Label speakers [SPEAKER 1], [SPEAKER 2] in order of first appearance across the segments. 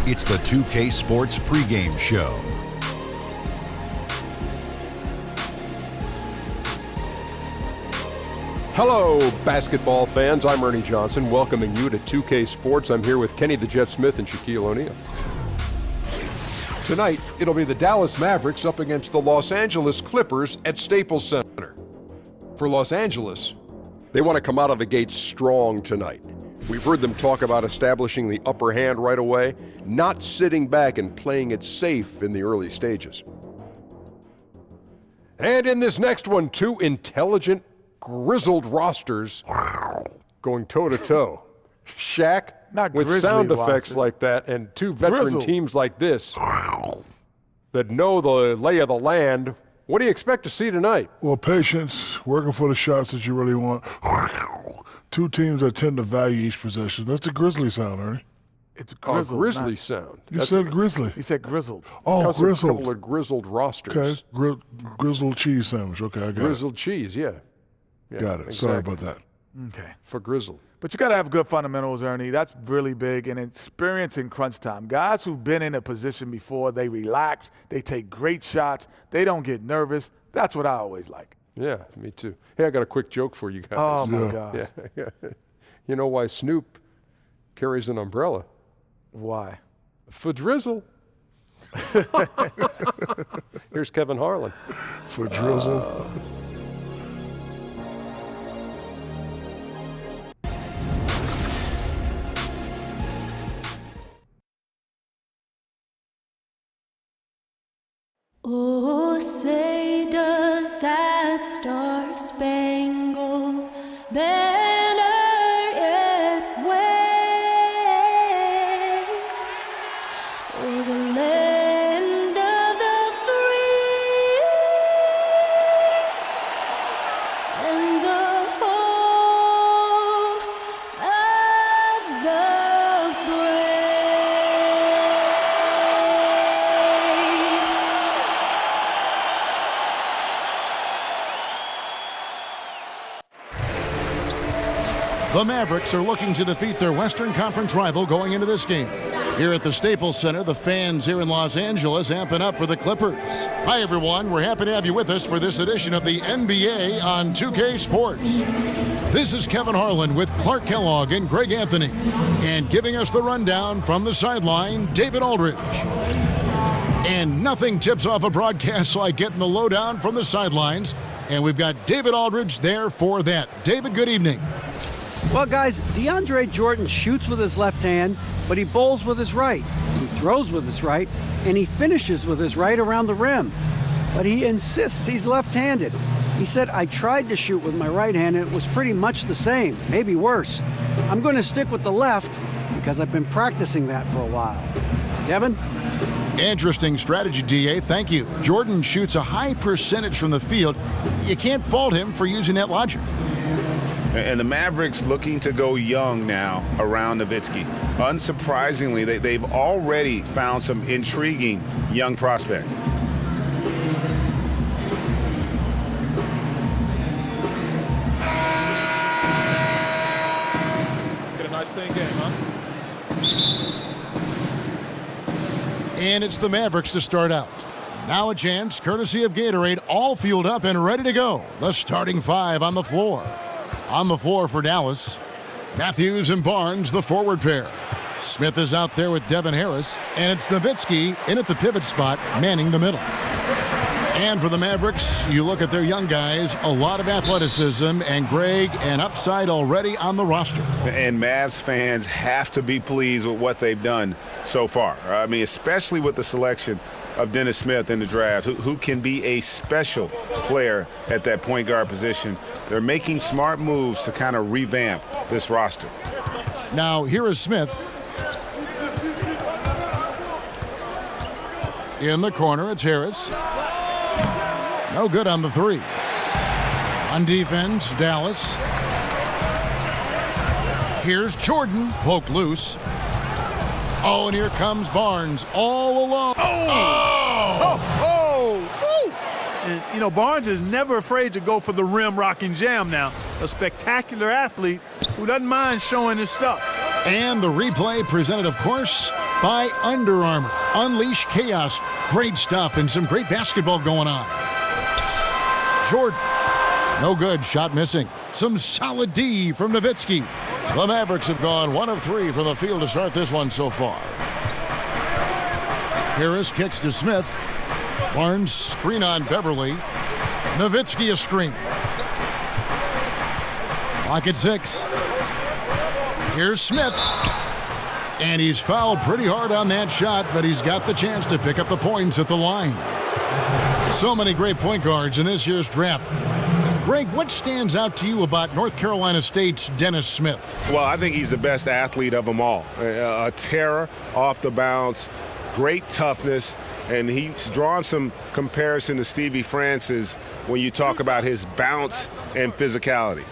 [SPEAKER 1] It's the 2K Sports pregame show.
[SPEAKER 2] Hello, basketball fans. I'm Ernie Johnson, welcoming you to 2K Sports. I'm here with Kenny the Jet Smith and Shaquille O'Neal. Tonight, it'll be the Dallas Mavericks up against the Los Angeles Clippers at Staples Center. For Los Angeles, they want to come out of the gate strong tonight. We've heard them talk about establishing the upper hand right away, not sitting back and playing it safe in the early stages. And in this next one, two intelligent, grizzled rosters going toe-to-toe. Shaq,
[SPEAKER 3] Not
[SPEAKER 2] with
[SPEAKER 3] grizzly
[SPEAKER 2] sound effects
[SPEAKER 3] rosters.
[SPEAKER 2] like that, and two veteran
[SPEAKER 3] Grizzled.
[SPEAKER 2] teams like this that know the lay of the land. What do you expect to see tonight?
[SPEAKER 4] Well, patience, working for the shots that you really want. Two teams that tend to value each possession. That's a grizzly sound, Ernie.
[SPEAKER 3] It's
[SPEAKER 2] Oh,
[SPEAKER 3] grizzled.
[SPEAKER 2] grizzly
[SPEAKER 3] not-
[SPEAKER 2] sound.
[SPEAKER 4] You said grizzly.
[SPEAKER 3] He said grizzled.
[SPEAKER 4] Oh,
[SPEAKER 2] Because of a
[SPEAKER 4] grizzled.
[SPEAKER 2] couple of grizzled rosters.
[SPEAKER 4] Okay, grizzled cheese sandwich. Okay, I got
[SPEAKER 2] Grizzled cheese, yeah.
[SPEAKER 4] it. Got it. Sorry
[SPEAKER 2] exactly.
[SPEAKER 4] about that.
[SPEAKER 3] Okay.
[SPEAKER 2] For grizzled.
[SPEAKER 3] But you got to have good fundamentals, Ernie. That's really big. And experience in crunch time. Guys who've been in a position before, they relax. They take great shots. They don't get nervous. That's what I always like.
[SPEAKER 2] Yeah, me too. Hey, I got a quick joke for you guys.
[SPEAKER 3] Oh, my
[SPEAKER 4] Yeah.
[SPEAKER 3] gosh.
[SPEAKER 2] Yeah. You know why Snoop carries an umbrella?
[SPEAKER 3] Why?
[SPEAKER 2] For drizzle. Here's Kevin Harlan.
[SPEAKER 4] For drizzle.
[SPEAKER 5] Oh, say does that star-spangled banner yet wave o'er the land of the free and the home of the brave?
[SPEAKER 6] The Mavericks are looking to defeat their Western Conference rival going into this game. Here at the Staples Center, the fans here in Los Angeles amping up for the Clippers. Hi, everyone. We're happy to have you with us for this edition of the NBA on 2K Sports. This is Kevin Harlan with Clark Kellogg and Greg Anthony. And giving us the rundown from the sideline, David Aldridge. And nothing tips off a broadcast like getting the lowdown from the sidelines. And we've got David Aldridge there for that. David, good evening.
[SPEAKER 7] Well, guys, DeAndre Jordan shoots with his left hand, but he bowls with his right. He throws with his right, and he finishes with his right around the rim. But he insists he's left-handed. He said, I tried to shoot with my right hand, and it was pretty much the same, maybe worse. I'm going to stick with the left because I've been practicing that for a while. Kevin?
[SPEAKER 6] Interesting strategy, DA. Thank you. Jordan shoots a high percentage from the field. You can't fault him for using that logic.
[SPEAKER 8] And the Mavericks looking to go young now around Nowitzki. Unsurprisingly, they've already found some intriguing young prospects.
[SPEAKER 3] Let's get a nice clean game, huh?
[SPEAKER 6] And it's the Mavericks to start out. Now a chance, courtesy of Gatorade, all fueled up and ready to go. The starting five on the floor. On the floor for Dallas, Matthews and Barnes, the forward pair. Smith is out there with Devin Harris, and it's Nowitzki in at the pivot spot, manning the middle. And for the Mavericks, you look at their young guys, a lot of athleticism, and Greg, an upside already on the roster.
[SPEAKER 8] And Mavs fans have to be pleased with what they've done so far. I mean, especially with the selection of Dennis Smith in the draft, who can be a special player at that point guard position. They're making smart moves to kind of revamp this roster.
[SPEAKER 6] Now, here is Smith. In the corner, it's Harris. No good on the three. On defense, Dallas. Here's Jordan, poked loose. Oh, and here comes Barnes all alone.
[SPEAKER 9] And, you know, Barnes is never afraid to go for the rim rocking jam now. A spectacular athlete who doesn't mind showing his stuff.
[SPEAKER 6] And the replay presented, of course, by Under Armour. Unleash chaos. Great stuff and some great basketball going on. Jordan. No good. Shot missing. Some solid D from Nowitzki. The Mavericks have gone 1 of 3 from the field to start this one so far. Harris kicks to Smith. Barnes screen on Beverly. Nowitzki a screen. Clock at 6. Here's Smith. And he's fouled pretty hard on that shot, but he's got the chance to pick up the points at the line. So many great point guards in this year's draft. Greg, what stands out to you about North Carolina State's Dennis Smith?
[SPEAKER 8] Well, I think he's the best athlete of them all. A terror off the bounce, great toughness, and he's drawn some comparison to Stevie Francis when you talk about his bounce and physicality.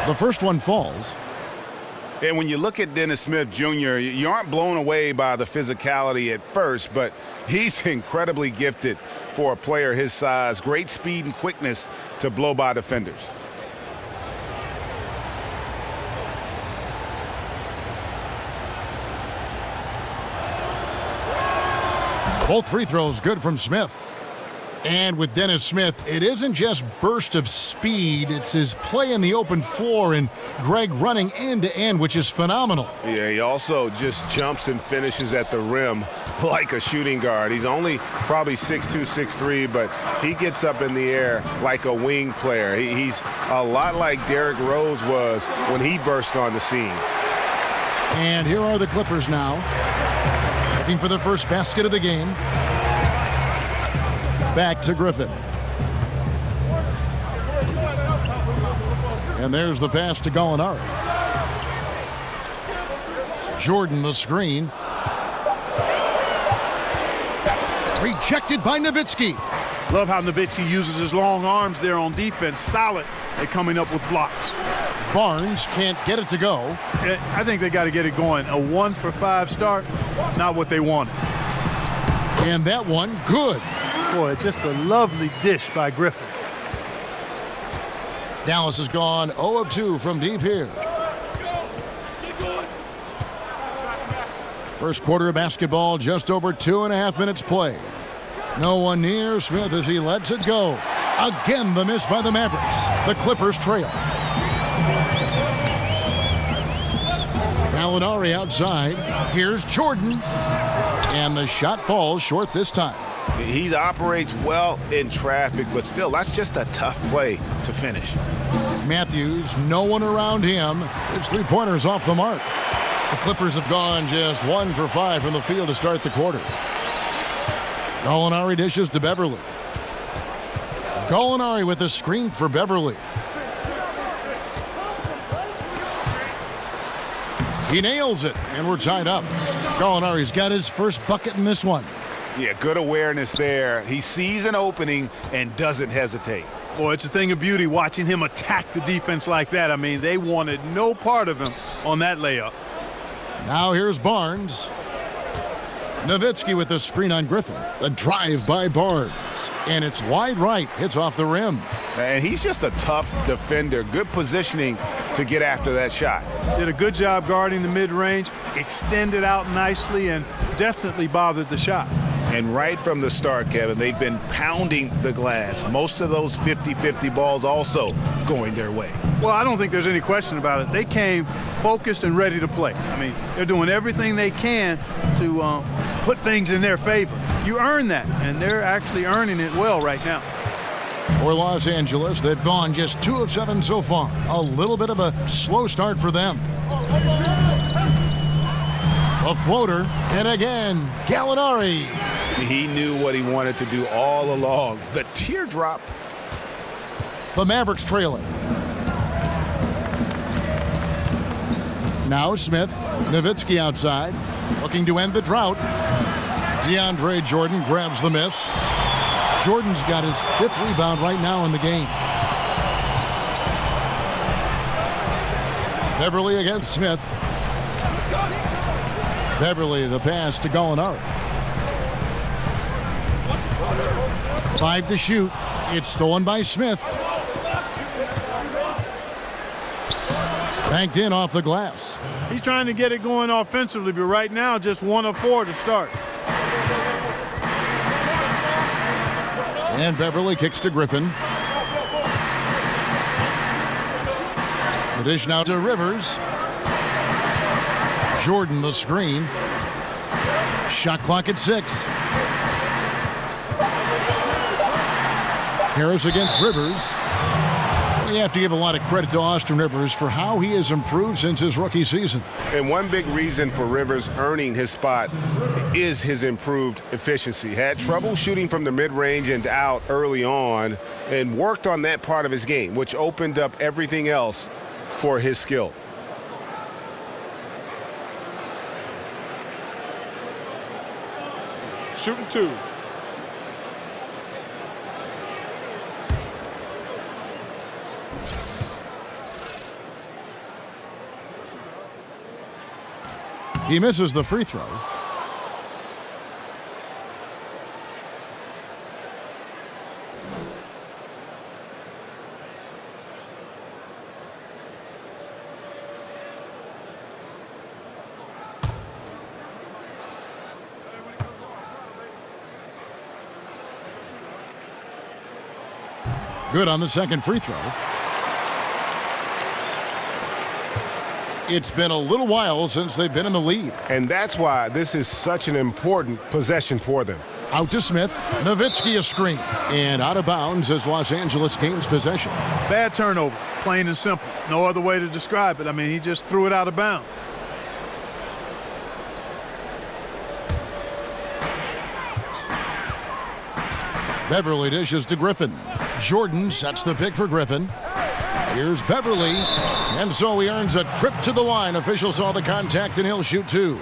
[SPEAKER 6] The first one falls.
[SPEAKER 8] And when you look at Dennis Smith Jr., you aren't blown away by the physicality at first, but he's incredibly gifted for a player his size. Great speed and quickness to blow by defenders.
[SPEAKER 6] Both free throws good from Smith. And with Dennis Smith, it isn't just burst of speed, it's his play in the open floor and Greg running end to end, which is phenomenal.
[SPEAKER 8] Yeah, he also just jumps and finishes at the rim like a shooting guard. He's only probably 6'2", 6'3", but he gets up in the air like a wing player. He's a lot like Derrick Rose was when he burst on the scene.
[SPEAKER 6] And here are the Clippers now, looking for the first basket of the game. Back to Griffin. And there's the pass to Gallinari. Jordan the screen. Rejected by Nowitzki.
[SPEAKER 9] Love how Nowitzki uses his long arms there on defense. Solid at coming up with blocks.
[SPEAKER 6] Barnes can't get it to go.
[SPEAKER 9] I think they got to get it going. A 1 for 5 start, not what they wanted.
[SPEAKER 6] And that one, good.
[SPEAKER 10] Boy, just a lovely dish by Griffin.
[SPEAKER 6] Dallas has gone 0 of 2 from deep here. First quarter of basketball, just over 2.5 minutes played. No one near Smith as he lets it go. Again, the miss by the Mavericks. The Clippers trail. Gallinari outside. Here's Jordan. And the shot falls short this time.
[SPEAKER 8] He operates well in traffic, but still, that's just a tough play to finish.
[SPEAKER 6] Matthews, no one around him. His three-pointers off the mark. The Clippers have gone just 1 for 5 from the field to start the quarter. Gallinari dishes to Beverly. Gallinari with a screen for Beverly. He nails it, and we're tied up. Gallinari's got his first bucket in this one.
[SPEAKER 8] Yeah, good awareness there. He sees an opening and doesn't hesitate.
[SPEAKER 9] Boy, it's a thing of beauty watching him attack the defense like that. I mean, they wanted no part of him on that layup.
[SPEAKER 6] Now here's Barnes. Nowitzki with the screen on Griffin. The drive by Barnes. And it's wide right. Hits off the rim.
[SPEAKER 8] And he's just a tough defender. Good positioning to get after that shot.
[SPEAKER 9] Did a good job guarding the mid-range. Extended out nicely and definitely bothered the shot.
[SPEAKER 8] And right from the start, Kevin, they've been pounding the glass. Most of those 50-50 balls also going their way.
[SPEAKER 9] Well, I don't think there's any question about it. They came focused and ready to play. I mean, they're doing everything they can to put things in their favor. You earn that, and they're actually earning it well right now.
[SPEAKER 6] For Los Angeles, they've gone just 2 of 7 so far. A little bit of a slow start for them. A floater, and again, Gallinari.
[SPEAKER 8] He knew what he wanted to do all along. The teardrop.
[SPEAKER 6] The Mavericks trailing. Now Smith, Nowitzki outside, looking to end the drought. DeAndre Jordan grabs the miss. Jordan's got his 5th rebound right now in the game. Beverly against Smith. Beverly, the pass to Gallinari. 5 to shoot. It's stolen by Smith. Banked in off the glass.
[SPEAKER 9] He's trying to get it going offensively, but right now just 1 of 4 to start.
[SPEAKER 6] And Beverly kicks to Griffin. The dish now to Rivers. Jordan the screen. Shot clock at 6. Harris against Rivers. You have to give a lot of credit to Austin Rivers for how he has improved since his rookie season.
[SPEAKER 8] And one big reason for Rivers earning his spot is his improved efficiency. Had trouble shooting from the mid-range and out early on and worked on that part of his game, which opened up everything else for his skill.
[SPEAKER 3] Shooting 2.
[SPEAKER 6] He misses the free throw. Good on the second free throw. It's been a little while since they've been in the lead.
[SPEAKER 8] And that's why this is such an important possession for them.
[SPEAKER 6] Out to Smith. Nowitzki a screen. And out of bounds as Los Angeles gains possession.
[SPEAKER 9] Bad turnover, plain and simple. No other way to describe it. I mean, he just threw it out of bounds.
[SPEAKER 6] Beverly dishes to Griffin. Jordan sets the pick for Griffin. Here's Beverly, and so he earns a trip to the line. Officials saw the contact, and he'll shoot 2.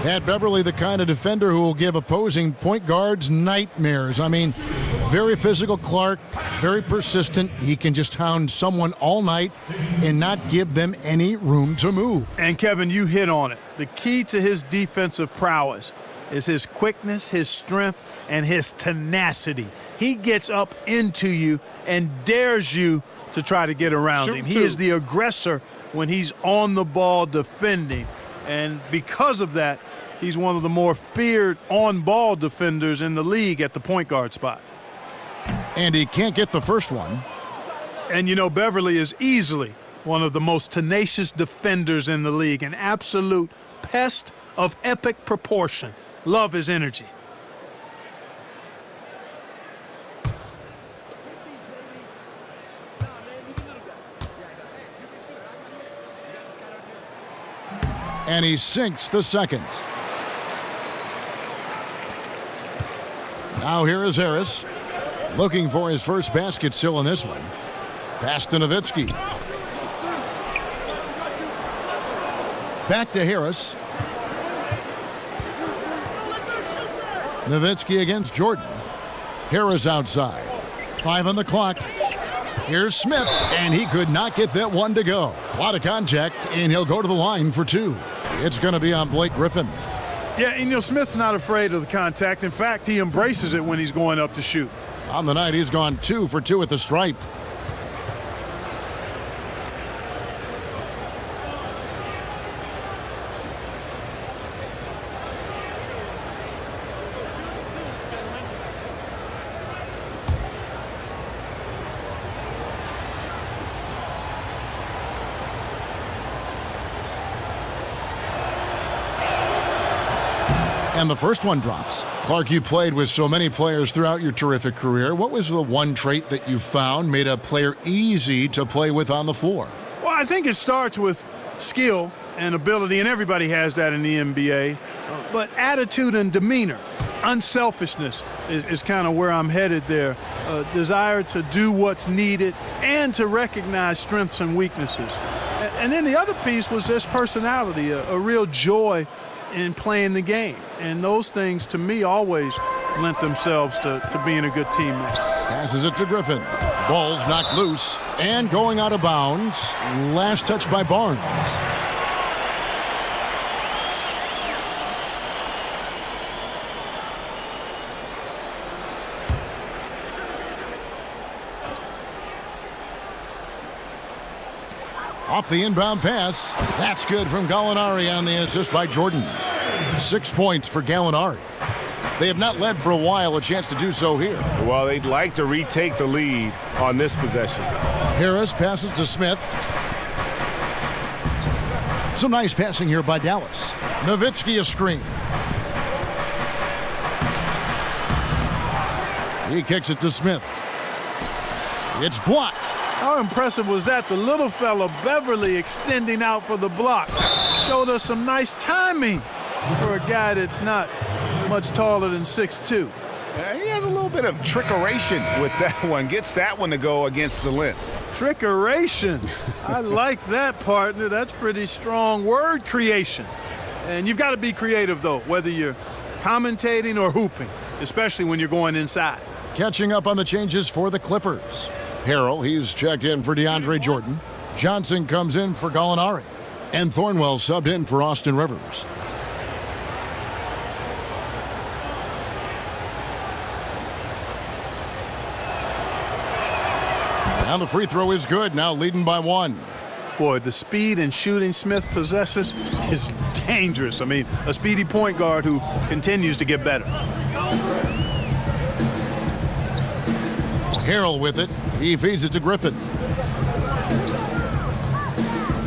[SPEAKER 6] And Beverly, the kind of defender who will give opposing point guards nightmares. I mean, very physical Clark, very persistent. He can just hound someone all night and not give them any room to move.
[SPEAKER 9] And, Kevin, you hit on it. The key to his defensive prowess is his quickness, his strength, and his tenacity. He gets up into you and dares you to try to get around him. He is the aggressor when he's on the ball defending. And because of that, he's one of the more feared on-ball defenders in the league at the point guard spot.
[SPEAKER 6] And he can't get the first one.
[SPEAKER 9] And, you know, Beverly is easily one of the most tenacious defenders in the league, an absolute pest of epic proportion. Love his energy.
[SPEAKER 6] And he sinks the second. Now here is Harris, looking for his first basket still in this one. Pass to Nowitzki. Back to Harris. Nowitzki against Jordan. Harris outside. 5 on the clock. Here's Smith, and he could not get that one to go. A lot of contact, and he'll go to the line for 2. It's going to be on Blake Griffin.
[SPEAKER 9] Yeah, and, you know, Smith's not afraid of the contact. In fact, he embraces it when he's going up to shoot.
[SPEAKER 6] On the night, he's gone 2 for 2 at the stripe. And the first one drops. Clark, you played with so many players throughout your terrific career. What was the one trait that you found made a player easy to play with on the floor?
[SPEAKER 9] Well, I think it starts with skill and ability, and everybody has that in the NBA. But attitude and demeanor, unselfishness is kind of where I'm headed there. Desire to do what's needed and to recognize strengths and weaknesses. And then the other piece was his personality, a real joy in playing the game. And those things, to me, always lent themselves to being a good teammate.
[SPEAKER 6] Passes it to Griffin. Ball's knocked loose and going out of bounds. Last touch by Barnes. Off the inbound pass. That's good from Gallinari on the assist by Jordan. 6 points for Gallinari. They have not led for a while, a chance to do so here.
[SPEAKER 8] Well, they'd like to retake the lead on this possession.
[SPEAKER 6] Harris passes to Smith. Some nice passing here by Dallas. Nowitzki a screen. He kicks it to Smith. It's blocked.
[SPEAKER 9] How impressive was that? The little fella, Beverly, extending out for the block. Showed us some nice timing for a guy that's not much taller than 6'2".
[SPEAKER 8] He has a little bit of trickeration with that one. Gets that one to go against the length.
[SPEAKER 9] Trickeration. I like that, partner. That's pretty strong word creation. And you've got to be creative, though, whether you're commentating or hooping, especially when you're going inside.
[SPEAKER 6] Catching up on the changes for the Clippers. Harrell, he's checked in for DeAndre Jordan. Johnson comes in for Gallinari. And Thornwell subbed in for Austin Rivers. And the free throw is good, now leading by 1.
[SPEAKER 9] Boy, the speed and shooting Smith possesses is dangerous. I mean, a speedy point guard who continues to get better.
[SPEAKER 6] Harrell with it. He feeds it to Griffin.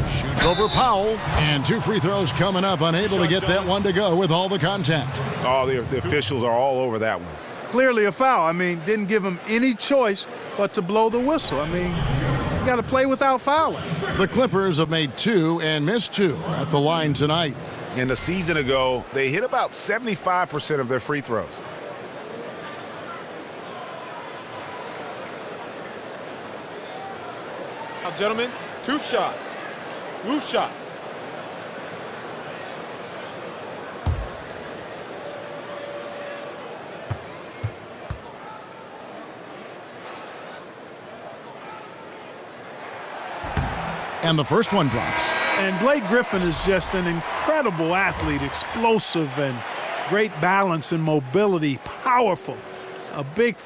[SPEAKER 6] Shoots over Powell. And 2 free throws coming up. Unable to get that one to go with all the contact.
[SPEAKER 8] Oh, the officials are all over that one.
[SPEAKER 9] Clearly a foul. I mean, didn't give him any choice but to blow the whistle. I mean, you got to play without fouling.
[SPEAKER 6] The Clippers have made 2 and missed 2 at the line tonight.
[SPEAKER 8] And a season ago, they hit about 75% of their free throws.
[SPEAKER 11] Now, gentlemen, 2 shots. Loose shots.
[SPEAKER 6] And the first one drops.
[SPEAKER 9] And Blake Griffin is just an incredible athlete, explosive and great balance and mobility, powerful. A big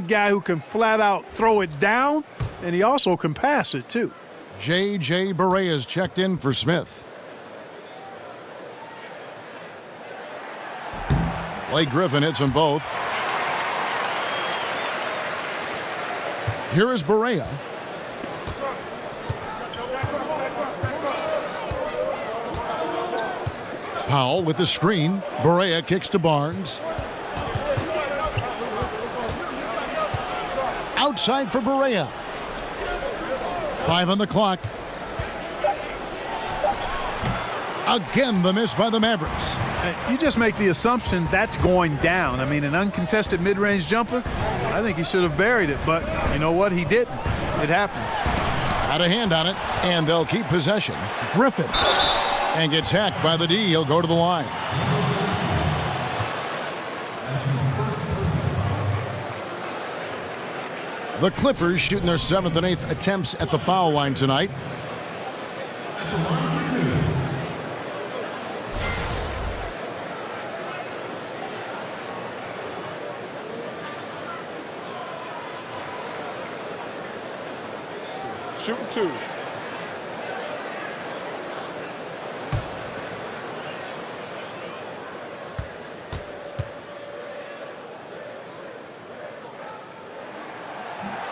[SPEAKER 9] guy who can flat out throw it down, and he also can pass it too.
[SPEAKER 6] J.J. Barea checked in for Smith. Blake Griffin hits them both. Here is Barea. Powell with the screen. Barea kicks to Barnes. Outside for Barea. 5 on the clock. Again, the miss by the Mavericks.
[SPEAKER 9] You just make the assumption that's going down. I mean, an uncontested mid-range jumper, I think he should have buried it, but you know what? He didn't. It happened.
[SPEAKER 6] Had a hand on it, and they'll keep possession. Griffin. And gets hacked by the D. He'll go to the line. The Clippers shooting their 7th and 8th attempts at the foul line tonight.
[SPEAKER 11] Shooting 2.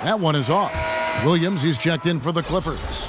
[SPEAKER 6] That one is off. Williams, he's checked in for the Clippers.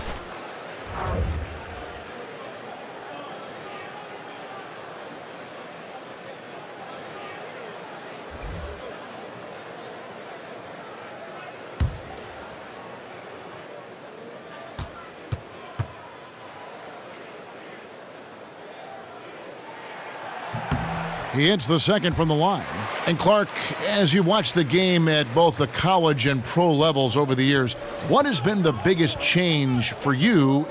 [SPEAKER 6] He hits the second from the line. And Clark, as you watch the game at both the college and pro levels over the years, what has been the biggest change for you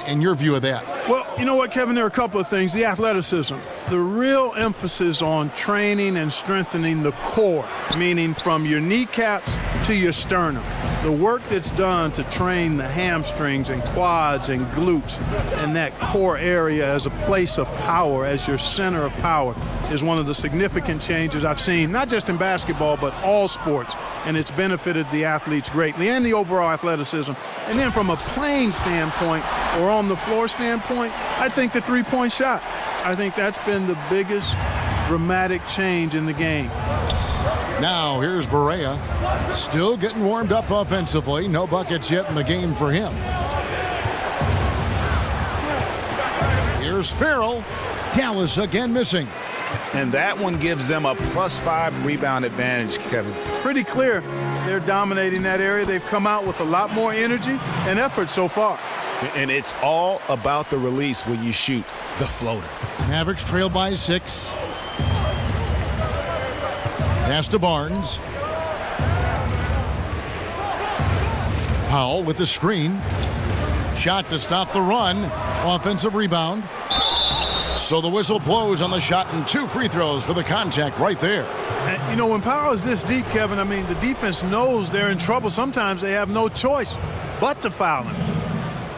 [SPEAKER 6] in your view of that?
[SPEAKER 9] Well, you know what, Kevin? There are a couple of things. The athleticism, the real emphasis on training and strengthening the core, meaning from your kneecaps to your sternum. the work that's done to train the hamstrings and quads and glutes and that core area as a place of power, as your center of power, is one of the significant changes I've seen, not just in basketball, but all sports. And it's benefited the athletes greatly and the overall athleticism. And then from a playing standpoint or on the floor standpoint, I think the three-point shot. I think that's been the biggest dramatic change in the game.
[SPEAKER 6] Now here's Barea, still getting warmed up offensively. No buckets yet in the game for him. Here's Farrell. Dallas again missing.
[SPEAKER 8] And that one gives them a +5 rebound advantage, Kevin.
[SPEAKER 9] Pretty clear they're dominating that area. They've come out with a lot more energy and effort so far.
[SPEAKER 8] And it's all about the release when you shoot the floater.
[SPEAKER 6] Mavericks trail by 6. Pass to Barnes. Powell with the screen. Shot to stop the run. Offensive rebound. So the whistle blows on the shot and 2 free throws for the contact right there.
[SPEAKER 9] And, you know, when Powell is this deep, Kevin, I mean, the defense knows they're in trouble. Sometimes they have no choice but to foul him.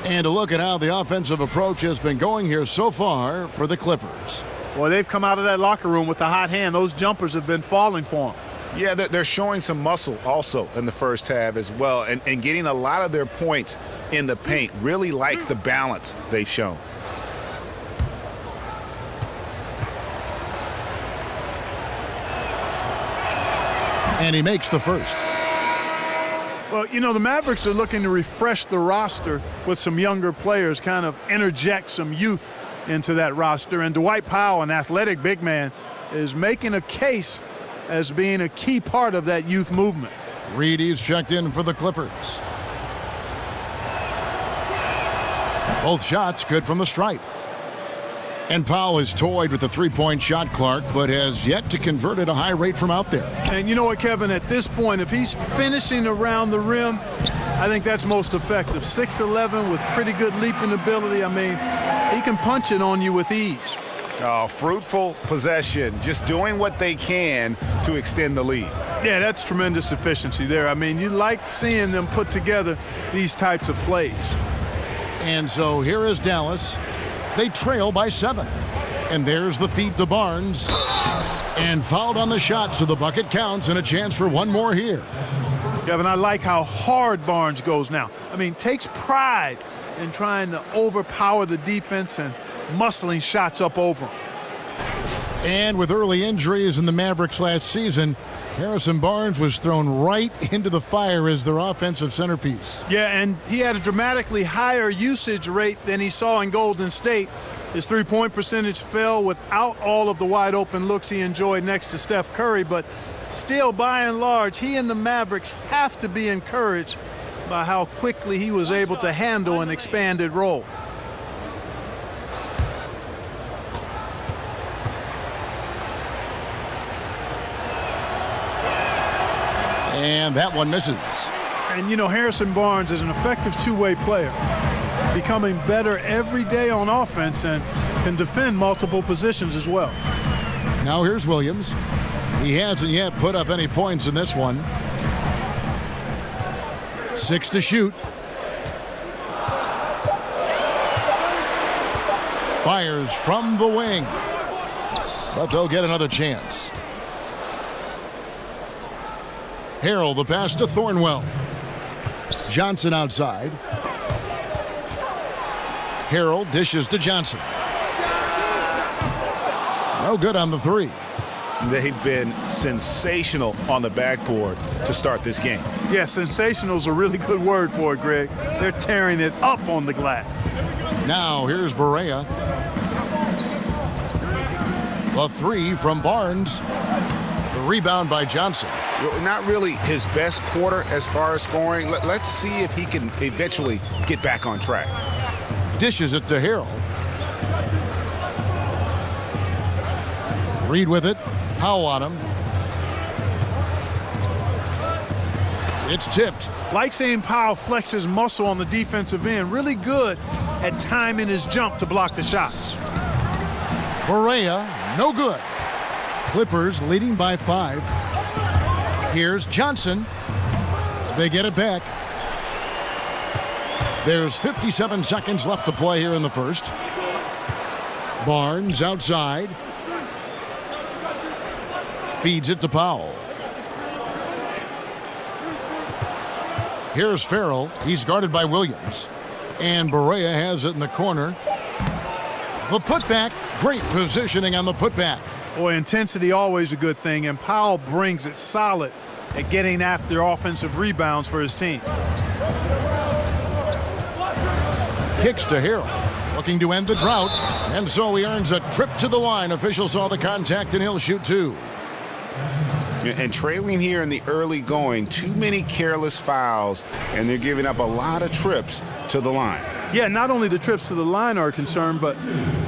[SPEAKER 6] And a look at how the offensive approach has been going here so far for the Clippers.
[SPEAKER 9] Well, they've come out of that locker room with a hot hand. Those jumpers have been falling for them.
[SPEAKER 8] Yeah, they're showing some muscle also in the first half as well, and getting a lot of their points in the paint. Really like the balance they've shown.
[SPEAKER 6] And he makes the first.
[SPEAKER 9] Well, you know, the Mavericks are looking to refresh the roster with some younger players, kind of interject some youth into that roster. And Dwight Powell, an athletic big man, is making a case as being a key part of that youth movement.
[SPEAKER 6] Reedy's checked in for the Clippers. Both shots good from the stripe. And Powell has toyed with the three-point shot, Clark, but has yet to convert at a high rate from out there.
[SPEAKER 9] And you know what, Kevin, at this point, if he's finishing around the rim, I think that's most effective. 6'11" with pretty good leaping ability. I mean, he can punch it on you with ease.
[SPEAKER 8] Oh, fruitful possession, just doing what they can to extend the lead.
[SPEAKER 9] Yeah, that's tremendous efficiency there. I mean, you like seeing them put together these types of plays.
[SPEAKER 6] And so here is Dallas. They trail by 7. And there's the feed to Barnes. And fouled on the shot, so the bucket counts and a chance for one more here.
[SPEAKER 9] Kevin, I like how hard Barnes goes now. I mean, takes pride in trying to overpower the defense and muscling shots up over him.
[SPEAKER 6] And with early injuries in the Mavericks last season, Harrison Barnes was thrown right into the fire as their offensive centerpiece.
[SPEAKER 9] Yeah, and he had a dramatically higher usage rate than he saw in Golden State. His three-point percentage fell without all of the wide-open looks he enjoyed next to Steph Curry, but still, by and large, he and the Mavericks have to be encouraged by how quickly he was able to handle an expanded role.
[SPEAKER 6] And that one misses.
[SPEAKER 9] And, you know, Harrison Barnes is an effective two-way player, becoming better every day on offense and can defend multiple positions as well.
[SPEAKER 6] Now here's Williams. He hasn't yet put up any points in this one. 6 to shoot. Fires from the wing. But they'll get another chance. Harrell, the pass to Thornwell. Johnson outside. Harrell dishes to Johnson. No good on the three.
[SPEAKER 8] They've been sensational on the backboard to start this game.
[SPEAKER 9] Yeah, sensational is a really good word for it, Greg. They're tearing it up on the glass.
[SPEAKER 6] Now here's Barea. The three from Barnes. The rebound by Johnson.
[SPEAKER 8] Not really his best quarter as far as scoring. Let's see if he can eventually get back on track.
[SPEAKER 6] Dishes it to Harrell. Reed with it. Powell on him. It's tipped.
[SPEAKER 9] Like seeing Powell flex his muscle on the defensive end. Really good at timing his jump to block the shots.
[SPEAKER 6] Barea, no good. Clippers leading by 5. Here's Johnson. They get it back. There's 57 seconds left to play here in the first. Barnes outside. Feeds it to Powell. Here's Farrell. He's guarded by Williams. And Barea has it in the corner. The putback. Great positioning on the putback.
[SPEAKER 9] Boy, intensity always a good thing, and Powell brings it solid at getting after offensive rebounds for his team.
[SPEAKER 6] Kicks to Harrell, looking to end the drought, and so he earns a trip to the line. Official saw the contact, and he'll shoot two.
[SPEAKER 8] And trailing here in the early going, too many careless fouls, and they're giving up a lot of trips to the line.
[SPEAKER 9] Yeah, not only the trips to the line are a concern, but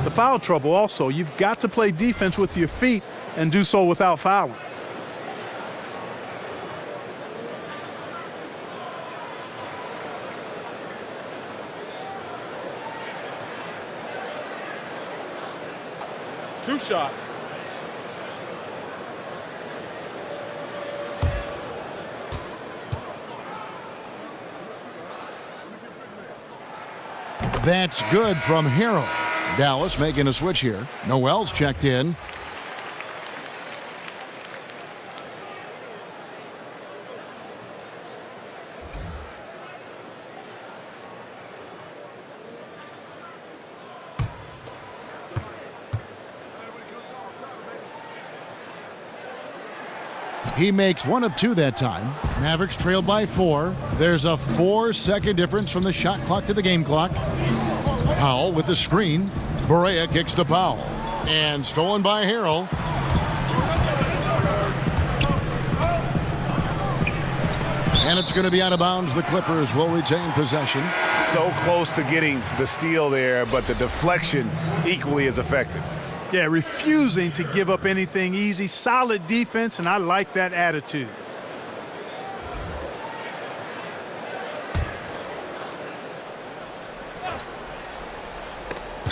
[SPEAKER 9] the foul trouble also. You've got to play defense with your feet and do so without fouling.
[SPEAKER 11] Two shots.
[SPEAKER 6] That's good from Harrell. Dallas making a switch here. Noel's checked in. He makes one of two that time. Mavericks trail by 4. There's a 4-second difference from the shot clock to the game clock. Powell with the screen. Barea kicks to Powell. And stolen by Harrell. And it's going to be out of bounds. The Clippers will retain possession.
[SPEAKER 8] So close to getting the steal there, but the deflection equally as effective.
[SPEAKER 9] Yeah, refusing to give up anything easy. Solid defense, and I like that attitude.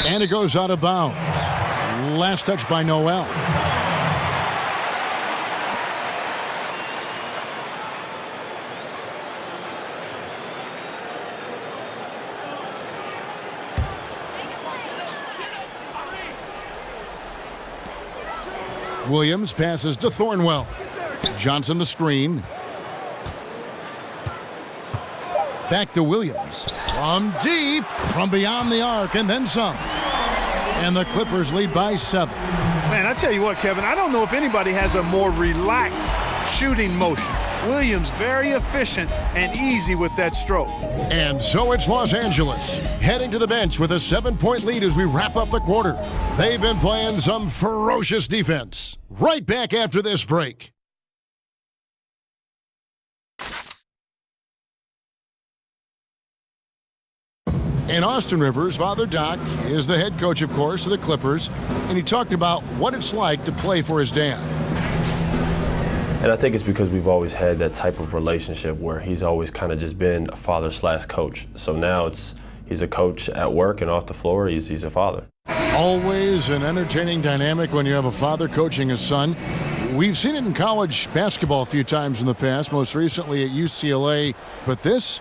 [SPEAKER 6] And it goes out of bounds. Last touch by Noel. Williams passes to Thornwell. Johnson the screen. Back to Williams. From deep, from beyond the arc, and then some. And the Clippers lead by 7.
[SPEAKER 9] Man, I tell you what, Kevin, I don't know if anybody has a more relaxed shooting motion. Williams very efficient and easy with that stroke.
[SPEAKER 6] And so it's Los Angeles heading to the bench with a 7-point lead as we wrap up the quarter. They've been playing some ferocious defense. Right back after this break. And Austin Rivers, Father Doc, is the head coach, of course, of the Clippers, and he talked about what it's like to play for his dad.
[SPEAKER 12] And I think it's because we've always had that type of relationship where he's always kind of just been a father/coach. So now he's a coach at work and off the floor, he's a father.
[SPEAKER 6] Always an entertaining dynamic when you have a father coaching his son. We've seen it in college basketball a few times in the past, most recently at UCLA, but this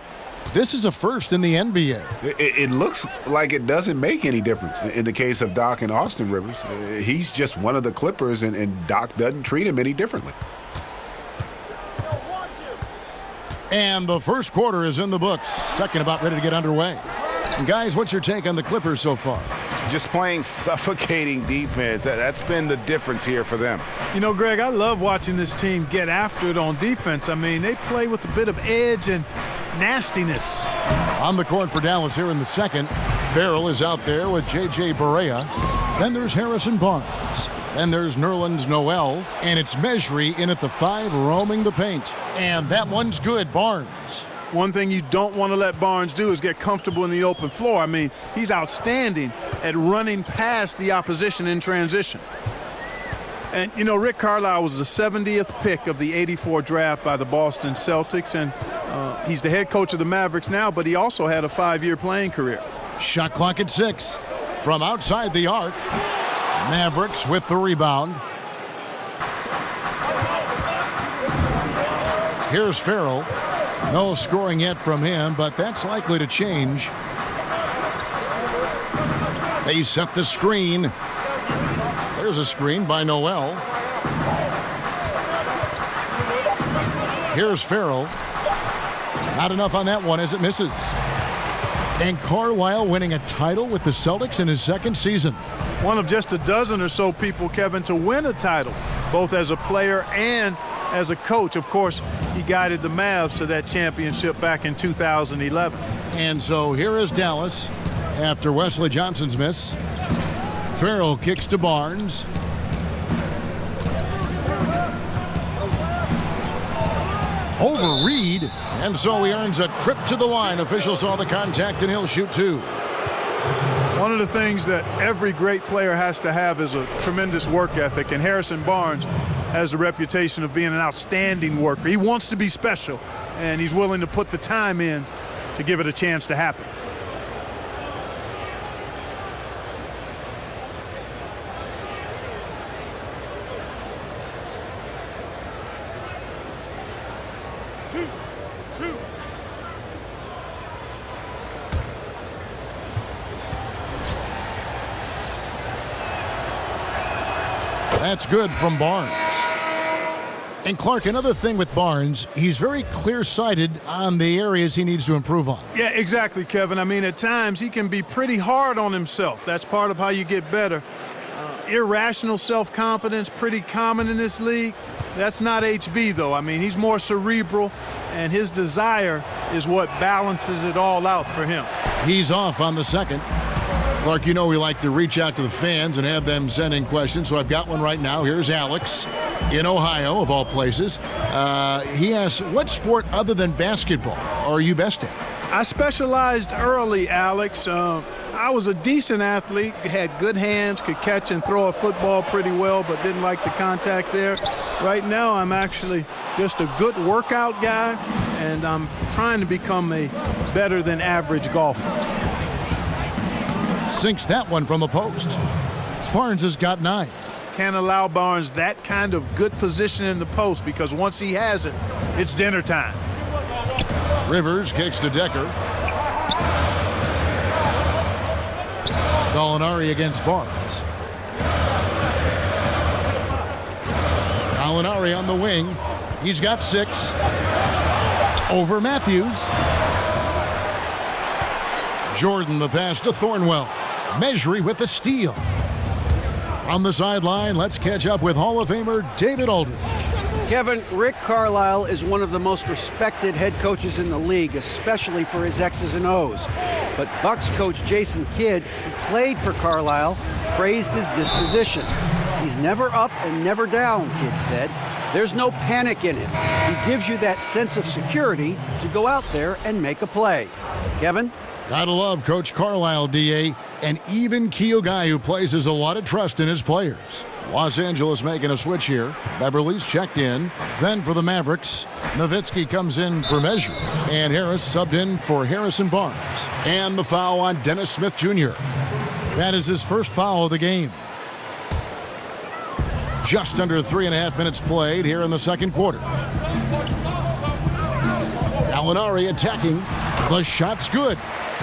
[SPEAKER 6] is a first in the NBA.
[SPEAKER 8] It looks like it doesn't make any difference in the case of Doc and Austin Rivers. He's just one of the Clippers, and Doc doesn't treat him any differently.
[SPEAKER 6] And the first quarter is in the books. Second about ready to get underway. And guys, what's your take on the Clippers so far?
[SPEAKER 8] Just playing suffocating defense. That's been the difference here for them.
[SPEAKER 9] You know, Greg, I love watching this team get after it on defense. I mean, they play with a bit of edge and nastiness.
[SPEAKER 6] On the court for Dallas here in the second. Farrell is out there with J.J. Barea. Then there's Harrison Barnes. Then there's Nerlens Noel. And it's Mejri in at the 5 roaming the paint. And that one's good, Barnes.
[SPEAKER 9] One thing you don't want to let Barnes do is get comfortable in the open floor. I mean, he's outstanding at running past the opposition in transition. And, you know, Rick Carlisle was the 70th pick of the '84 draft by the Boston Celtics, and he's the head coach of the Mavericks now, but he also had a 5-year playing career.
[SPEAKER 6] Shot clock at 6. From outside the arc, Mavericks with the rebound. Here's Farrell. No scoring yet from him, but that's likely to change. They set the screen. There's a screen by Noel. Here's Farrell. Not enough on that one as it misses. And Carlisle winning a title with the Celtics in his second season.
[SPEAKER 9] One of just a dozen or so people, Kevin, to win a title, both as a player and as a coach. Of course, he guided the Mavs to that championship back in 2011.
[SPEAKER 6] And so here is Dallas after Wesley Johnson's miss. Farrell kicks to Barnes. Over Reed, and so he earns a trip to the line. Official saw the contact, and he'll shoot two.
[SPEAKER 9] One of the things that every great player has to have is a tremendous work ethic, and Harrison Barnes has the reputation of being an outstanding worker. He wants to be special, and he's willing to put the time in to give it a chance to happen.
[SPEAKER 6] That's good from Barnes. And Clark, another thing with Barnes, he's very clear-sighted on the areas he needs to improve on.
[SPEAKER 9] Yeah, exactly, Kevin. I mean, at times he can be pretty hard on himself. That's part of how you get better. Irrational self-confidence, pretty common in this league. That's not HB, though. I mean, he's more cerebral, and his desire is what balances it all out for him.
[SPEAKER 6] He's off on the second. Clark, you know we like to reach out to the fans and have them send in questions, so I've got one right now. Here's Alex in Ohio, of all places. He asks, what sport other than basketball are you best at?
[SPEAKER 9] I specialized early, Alex. I was a decent athlete, had good hands, could catch and throw a football pretty well, but didn't like the contact there. Right now, I'm actually just a good workout guy, and I'm trying to become a better than average golfer.
[SPEAKER 6] Sinks that one from the post. Barnes has got 9.
[SPEAKER 9] Can't allow Barnes that kind of good position in the post, because once he has it, it's dinner time.
[SPEAKER 6] Rivers kicks to Decker. Gallinari against Barnes. Gallinari on the wing. He's got 6. Over Matthews. Jordan the pass to Thornwell. Measury with the steal. On the sideline, let's catch up with Hall of Famer David Aldridge.
[SPEAKER 7] Kevin, Rick Carlisle is one of the most respected head coaches in the league, especially for his X's and O's. But Bucks coach Jason Kidd, who played for Carlisle, praised his disposition. He's never up and never down, Kidd said. There's no panic in it. He gives you that sense of security to go out there and make a play. Kevin?
[SPEAKER 6] Gotta love Coach Carlisle, D.A., an even-keel guy who places a lot of trust in his players. Los Angeles making a switch here. Beverly's checked in. Then for the Mavericks, Nowitzki comes in for Measure. And Harris subbed in for Harrison Barnes. And the foul on Dennis Smith Jr. That is his first foul of the game. Just under 3.5 minutes played here in the second quarter. Gallinari attacking. The shot's good.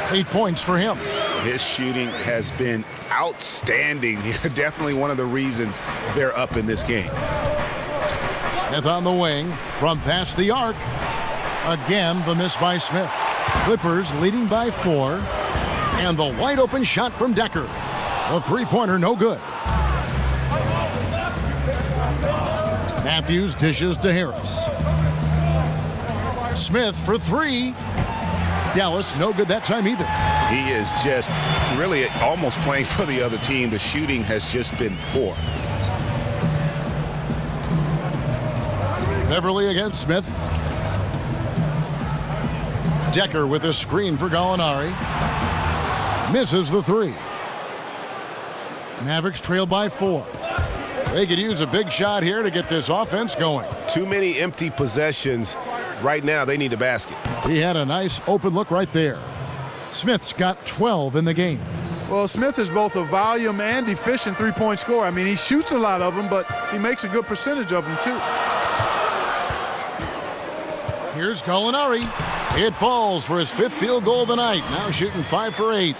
[SPEAKER 6] 8 points for him.
[SPEAKER 8] His shooting has been outstanding here. Definitely one of the reasons they're up in this game.
[SPEAKER 6] Smith on the wing from past the arc. Again, the miss by Smith. Clippers leading by 4. And the wide open shot from Decker. The three-pointer no good. Matthews dishes to Harris. Smith for 3. Dallas no good that time either.
[SPEAKER 8] He is just really almost playing for the other team. The shooting has just been poor.
[SPEAKER 6] Beverly against Smith. Decker with a screen for Gallinari. Misses the 3. Mavericks trail by 4. They could use a big shot here to get this offense going.
[SPEAKER 8] Too many empty possessions. Right now, they need a basket.
[SPEAKER 6] He had a nice open look right there. Smith's got 12 in the game.
[SPEAKER 9] Well, Smith is both a volume and efficient three-point scorer. I mean, he shoots a lot of them, but he makes a good percentage of them, too.
[SPEAKER 6] Here's Gallinari. It falls for his 5th field goal of the night. Now shooting 5 for 8.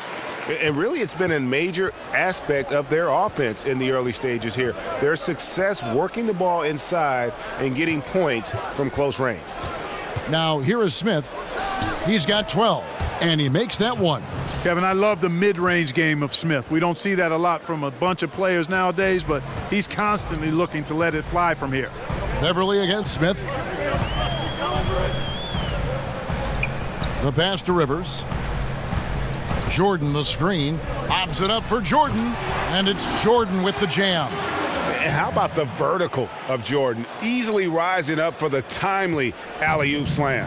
[SPEAKER 8] And really, it's been a major aspect of their offense in the early stages here. Their success working the ball inside and getting points from close range.
[SPEAKER 6] Now here is Smith. He's got 12, and he makes that one.
[SPEAKER 9] Kevin, I love the mid-range game of Smith. We don't see that a lot from a bunch of players nowadays, but he's constantly looking to let it fly from here.
[SPEAKER 6] Beverly against Smith. The pass to Rivers. Jordan the screen. Lobs it up for Jordan, and it's Jordan with the jam.
[SPEAKER 8] And how about the vertical of Jordan, easily rising up for the timely alley-oop slam.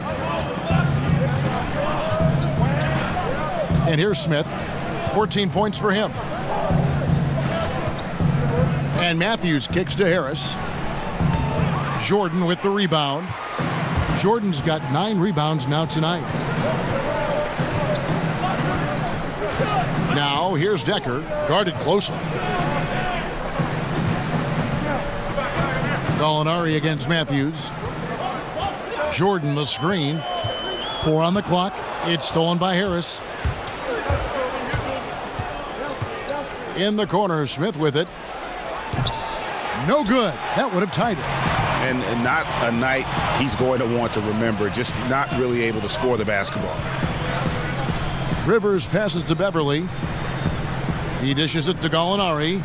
[SPEAKER 6] And here's Smith. 14 points for him. And Matthews kicks to Harris. Jordan with the rebound. Jordan's got 9 rebounds now tonight. Now here's Decker, guarded closely. Gallinari against Matthews. Jordan the screen. 4 on the clock. It's stolen by Harris. In the corner, Smith with it. No good. That would have tied it.
[SPEAKER 8] And not a night he's going to want to remember, just not really able to score the basketball.
[SPEAKER 6] Rivers passes to Beverly. He dishes it to Gallinari.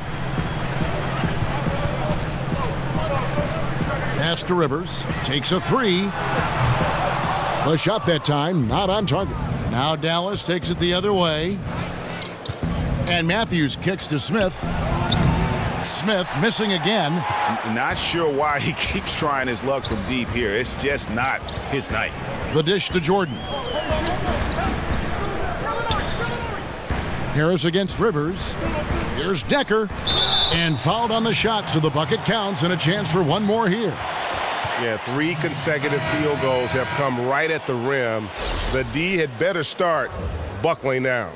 [SPEAKER 6] Pass to Rivers. Takes a 3. The shot that time, not on target. Now Dallas takes it the other way. And Matthews kicks to Smith. Smith missing again.
[SPEAKER 8] Not sure why he keeps trying his luck from deep here. It's just not his night.
[SPEAKER 6] The dish to Jordan. Harris against Rivers. Here's Decker. And fouled on the shot, so the bucket counts and a chance for one more here.
[SPEAKER 8] Yeah, 3 consecutive field goals have come right at the rim. The D had better start buckling down.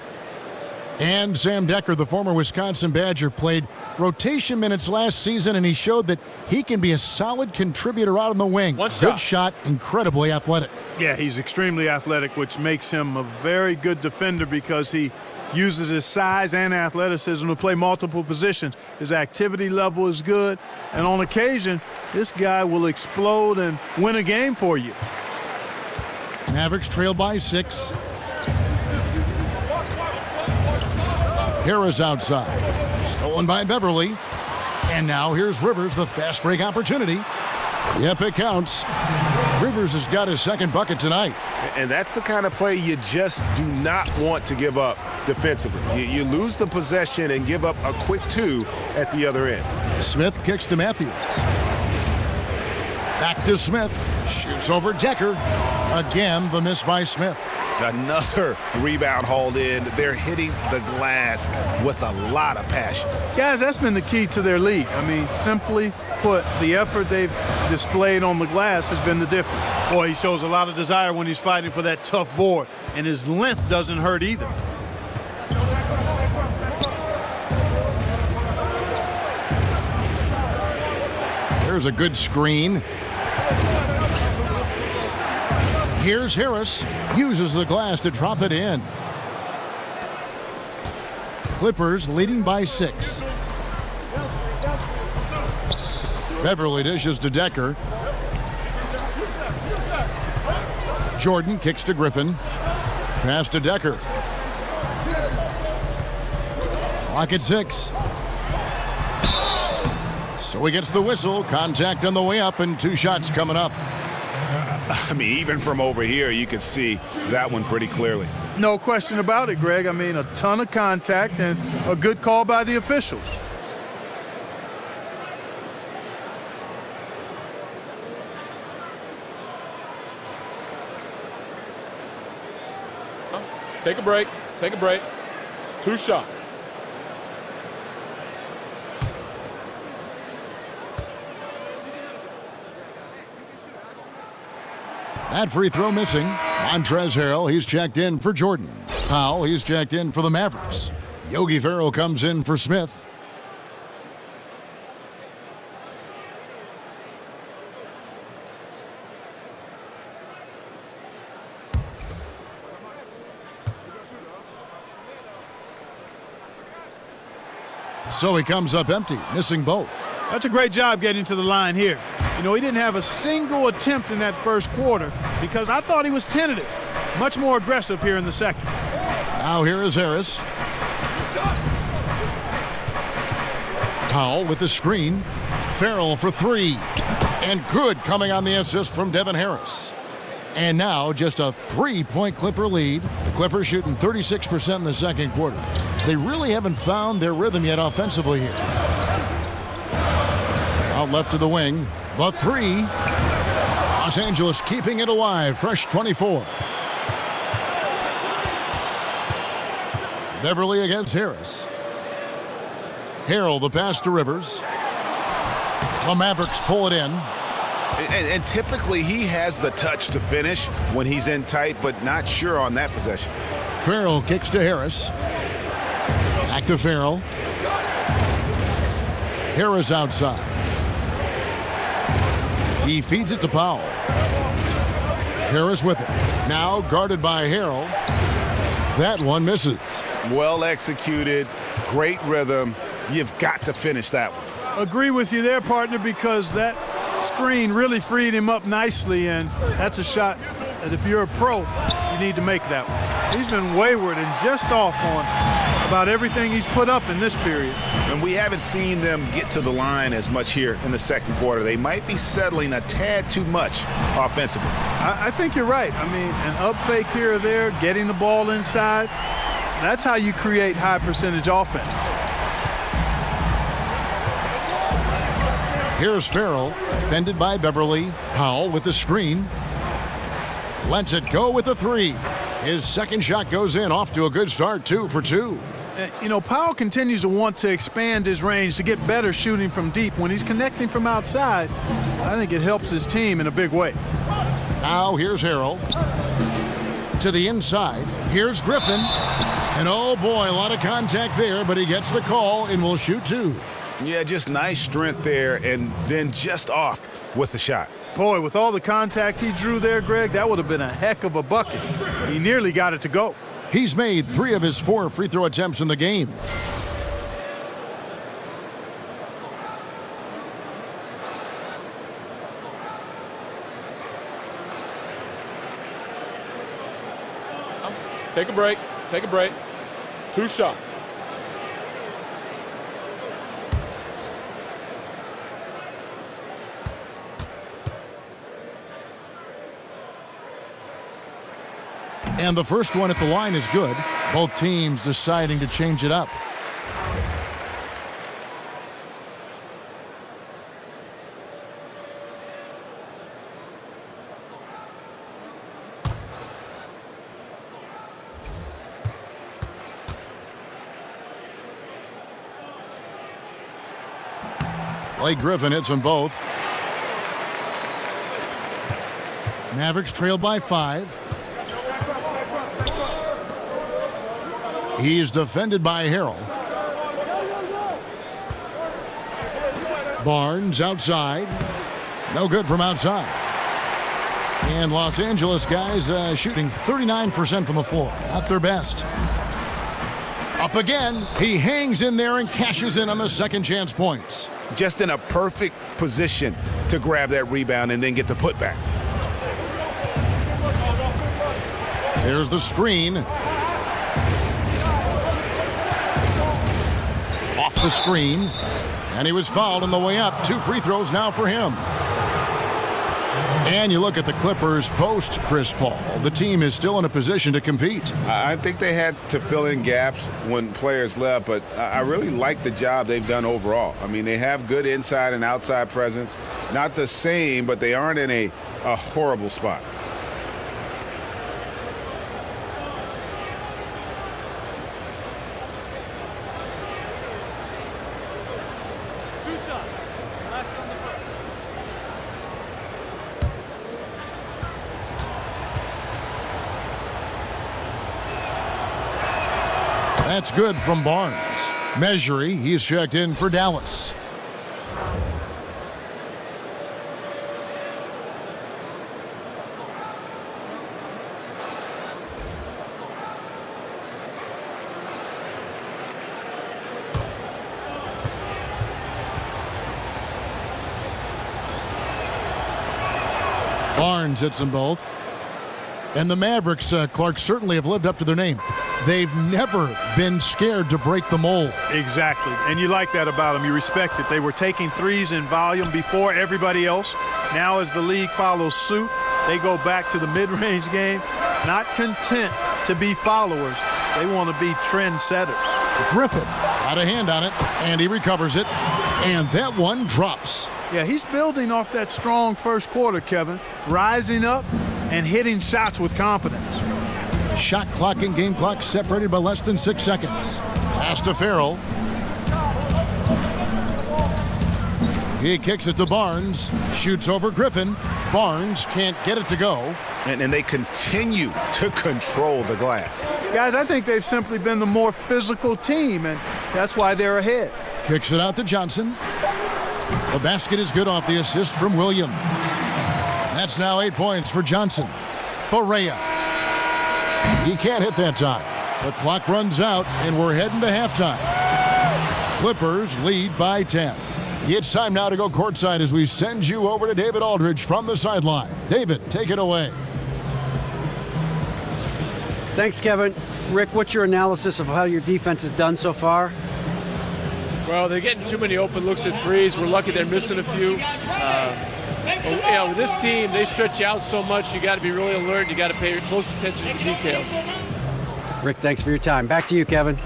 [SPEAKER 6] And Sam Decker, the former Wisconsin Badger, played rotation minutes last season, and he showed that he can be a solid contributor out on the wing. Good shot, incredibly athletic.
[SPEAKER 9] Yeah, he's extremely athletic, which makes him a very good defender because he uses his size and athleticism to play multiple positions. His activity level is good, and on occasion, this guy will explode and win a game for you.
[SPEAKER 6] Mavericks trail by 6. Harris outside. Stolen by Beverly. And now here's Rivers, the fast break opportunity. Yep, it counts. Rivers has got his 2nd bucket tonight.
[SPEAKER 8] And that's the kind of play you just do not want to give up defensively. You lose the possession and give up a quick 2 at the other end.
[SPEAKER 6] Smith kicks to Matthews. Back to Smith. Shoots over Decker. Again, the miss by Smith.
[SPEAKER 8] Another rebound hauled in. They're hitting the glass with a lot of passion.
[SPEAKER 9] Guys, that's been the key to their league. I mean, simply put, the effort they've displayed on the glass has been the difference. Boy, he shows a lot of desire when he's fighting for that tough board, and his length doesn't hurt either.
[SPEAKER 6] There's a good screen. Here's Harris. Uses the glass to drop it in. Clippers leading by 6. Beverly dishes to Decker. Jordan kicks to Griffin. Pass to Decker. Clock at 6. So he gets the whistle. Contact on the way up and 2 shots coming up.
[SPEAKER 8] I mean, even from over here, you can see that one pretty clearly.
[SPEAKER 9] No question about it, Greg. I mean, a ton of contact and a good call by the officials.
[SPEAKER 11] Take a break. Take a break. 2 shots.
[SPEAKER 6] That free throw missing. Montrezl Harrell, he's checked in for Jordan. Powell, he's checked in for the Mavericks. Yogi Ferrell comes in for Smith. So he comes up empty, missing both.
[SPEAKER 9] That's a great job getting to the line here. You know, he didn't have a single attempt in that first quarter because I thought he was tentative. Much more aggressive here in the second.
[SPEAKER 6] Now here is Harris. Powell with the screen. Farrell for three. And good coming on the assist from Devin Harris. And now just a 3-point Clipper lead. The Clippers shooting 36% in the second quarter. They really haven't found their rhythm yet offensively here. Out left to the wing. The three. Los Angeles keeping it alive. Fresh 24. Beverly against Harris. Harrell the pass to Rivers. The Mavericks pull it in.
[SPEAKER 8] And typically he has the touch to finish when he's in tight, but not sure on that possession.
[SPEAKER 6] Farrell kicks to Harris. Back to Farrell. Harris outside. He feeds it to Powell. Harris with it. Now guarded by Harrell. That one misses.
[SPEAKER 8] Well executed, great rhythm. You've got to finish that one.
[SPEAKER 9] Agree with you there, partner, because that screen really freed him up nicely, and that's a shot that if you're a pro, you need to make that one. He's been wayward and just off on about everything he's put up in this period.
[SPEAKER 8] And we haven't seen them get to the line as much here in the second quarter. They might be settling a tad too much offensively.
[SPEAKER 9] I think you're right. I mean, an up fake here or there, getting the ball inside, that's how you create high percentage offense.
[SPEAKER 6] Here's Farrell, defended by Beverly. Powell with the screen. Lets it go with a three. His second shot goes in, off to a good start, 2 for 2.
[SPEAKER 9] You know, Powell continues to want to expand his range to get better shooting from deep. When he's connecting from outside, I think it helps his team in a big way.
[SPEAKER 6] Now here's Harrell. To the inside. Here's Griffin. And oh boy, a lot of contact there, but he gets the call and will shoot 2.
[SPEAKER 8] Yeah, just nice strength there, and then just off with the shot.
[SPEAKER 9] Boy, with all the contact he drew there, Greg, that would have been a heck of a bucket. He nearly got it to go.
[SPEAKER 6] He's made 3 of his 4 free throw attempts in the game.
[SPEAKER 11] Take a break. Take a break. 2 shots.
[SPEAKER 6] And the first one at the line is good. Both teams deciding to change it up. Blake Griffin hits them both. Mavericks trail by 5. He's defended by Harrell. Barnes outside. No good from outside. And Los Angeles guys shooting 39% from the floor. Not their best. Up again. He hangs in there and cashes in on the second chance points.
[SPEAKER 8] Just in a perfect position to grab that rebound and then get the putback.
[SPEAKER 6] There's the screen. Off the screen. And he was fouled on the way up. 2 free throws now for him. And you look at the Clippers post Chris Paul. The team is still in a position to compete.
[SPEAKER 8] I think they had to fill in gaps when players left, but I really like the job they've done overall. I mean, they have good inside and outside presence. Not the same, but they aren't in a horrible spot.
[SPEAKER 6] That's good from Barnes. Measury, he's checked in for Dallas. Barnes hits them both. And the Mavericks, Clark, certainly have lived up to their name. They've never been scared to break the mold.
[SPEAKER 9] Exactly. And you like that about them. You respect it. They were taking threes in volume before everybody else. Now as the league follows suit, they go back to the mid-range game, not content to be followers. They want to be trendsetters.
[SPEAKER 6] Griffin got a hand on it, and he recovers it. And that one drops.
[SPEAKER 9] Yeah, he's building off that strong first quarter, Kevin. Rising up and hitting shots with confidence.
[SPEAKER 6] Shot clock and game clock separated by less than 6 seconds. Pass to Farrell. He kicks it to Barnes. Shoots over Griffin. Barnes can't get it to go.
[SPEAKER 8] And they continue to control the glass.
[SPEAKER 9] Guys, I think they've simply been the more physical team, and that's why they're ahead.
[SPEAKER 6] Kicks it out to Johnson. The basket is good off the assist from Williams. That's now 8 points for Johnson. Barea. He can't hit that time. The clock runs out, and we're heading to halftime. Clippers lead by 10. It's time now to go courtside as we send you over to David Aldridge from the sideline. David, take it away.
[SPEAKER 7] Thanks, Kevin. Rick, what's your analysis of how your defense has done so far?
[SPEAKER 11] Well, they're getting too many open looks at threes. We're lucky they're missing a few. But, with this team, they stretch you out so much, you got to be really alert. You got to pay close attention to the details.
[SPEAKER 7] Rick, thanks for your time. Back to you, Kevin.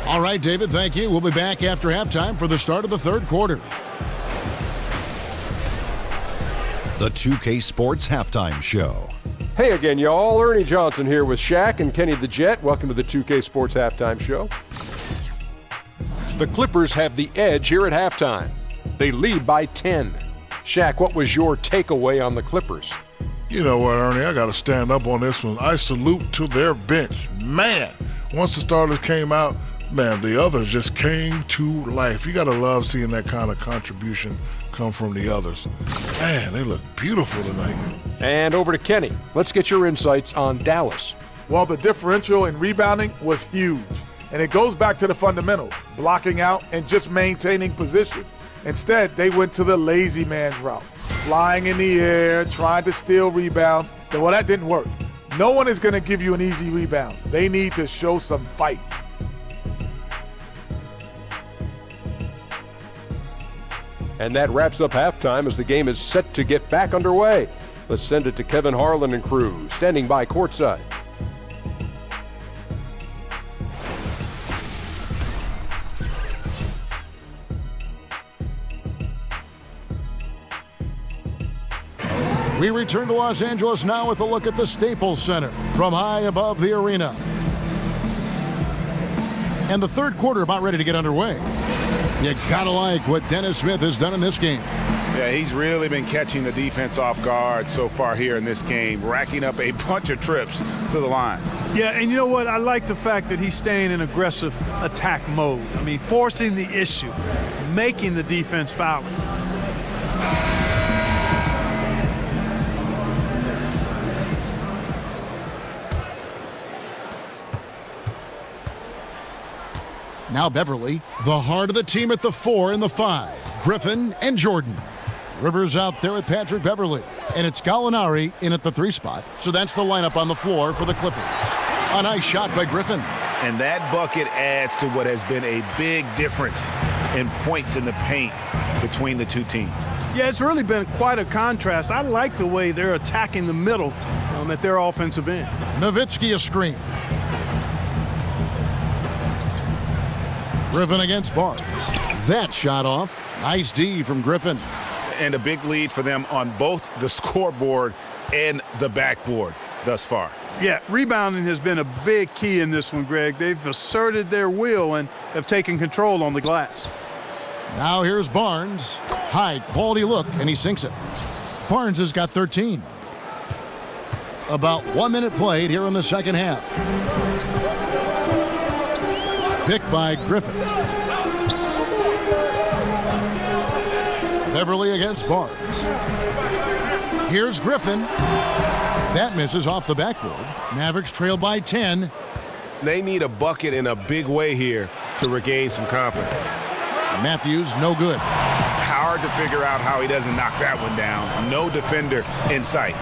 [SPEAKER 6] All right, David, thank you. We'll be back after halftime for the start of the third quarter.
[SPEAKER 1] The 2K Sports Halftime Show.
[SPEAKER 2] Hey again, y'all. Ernie Johnson here with Shaq and Kenny the Jet. Welcome to the 2K Sports Halftime Show. The Clippers have the edge here at halftime. They lead by 10. Shaq, what was your takeaway on the Clippers?
[SPEAKER 4] You know what, Ernie? I got to stand up on this one. I salute to their bench. Man, once the starters came out, man, the others just came to life. You got to love seeing that kind of contribution come from the others. Man, they look beautiful tonight.
[SPEAKER 2] And over to Kenny. Let's get your insights on Dallas.
[SPEAKER 3] Well, the differential in rebounding was huge. And it goes back to the fundamentals, blocking out and just maintaining position. Instead, they went to the lazy man's route, flying in the air, trying to steal rebounds. Well, that didn't work. No one is going to give you an easy rebound. They need to show some fight.
[SPEAKER 2] And that wraps up halftime as the game is set to get back underway. Let's send it to Kevin Harlan and crew, standing by courtside.
[SPEAKER 6] We return to Los Angeles now with a look at the Staples Center from high above the arena. And the third quarter about ready to get underway. You gotta like what Dennis Smith has done in this game.
[SPEAKER 8] Yeah, he's really been catching the defense off guard so far here in this game, racking up a bunch of trips to the line.
[SPEAKER 9] Yeah, and you know what? I like the fact that he's staying in aggressive attack mode. I mean, forcing the issue, making the defense foul.
[SPEAKER 6] Now Beverly, the heart of the team at the 4 and the 5. Griffin and Jordan. Rivers out there with Patrick Beverly. And it's Gallinari in at the 3 spot. So that's the lineup on the floor for the Clippers. A nice shot by Griffin.
[SPEAKER 8] And that bucket adds to what has been a big difference in points in the paint between the two teams.
[SPEAKER 9] Yeah, it's really been quite a contrast. I like the way they're attacking the middle at their offensive end.
[SPEAKER 6] Nowitzki a screen. Griffin against Barnes. That shot off. Nice D from Griffin.
[SPEAKER 8] And a big lead for them on both the scoreboard and the backboard thus far.
[SPEAKER 9] Yeah, rebounding has been a big key in this one, Greg. They've asserted their will and have taken control on the glass.
[SPEAKER 6] Now here's Barnes. High quality look, and he sinks it. Barnes has got 13. About 1 minute played here in the second half. Picked by Griffin. Beverly against Barnes. Here's Griffin. That misses off the backboard. Mavericks trail by 10.
[SPEAKER 8] They need a bucket in a big way here to regain some confidence.
[SPEAKER 6] Matthews, no good.
[SPEAKER 8] Hard to figure out how he doesn't knock that one down. No defender in sight.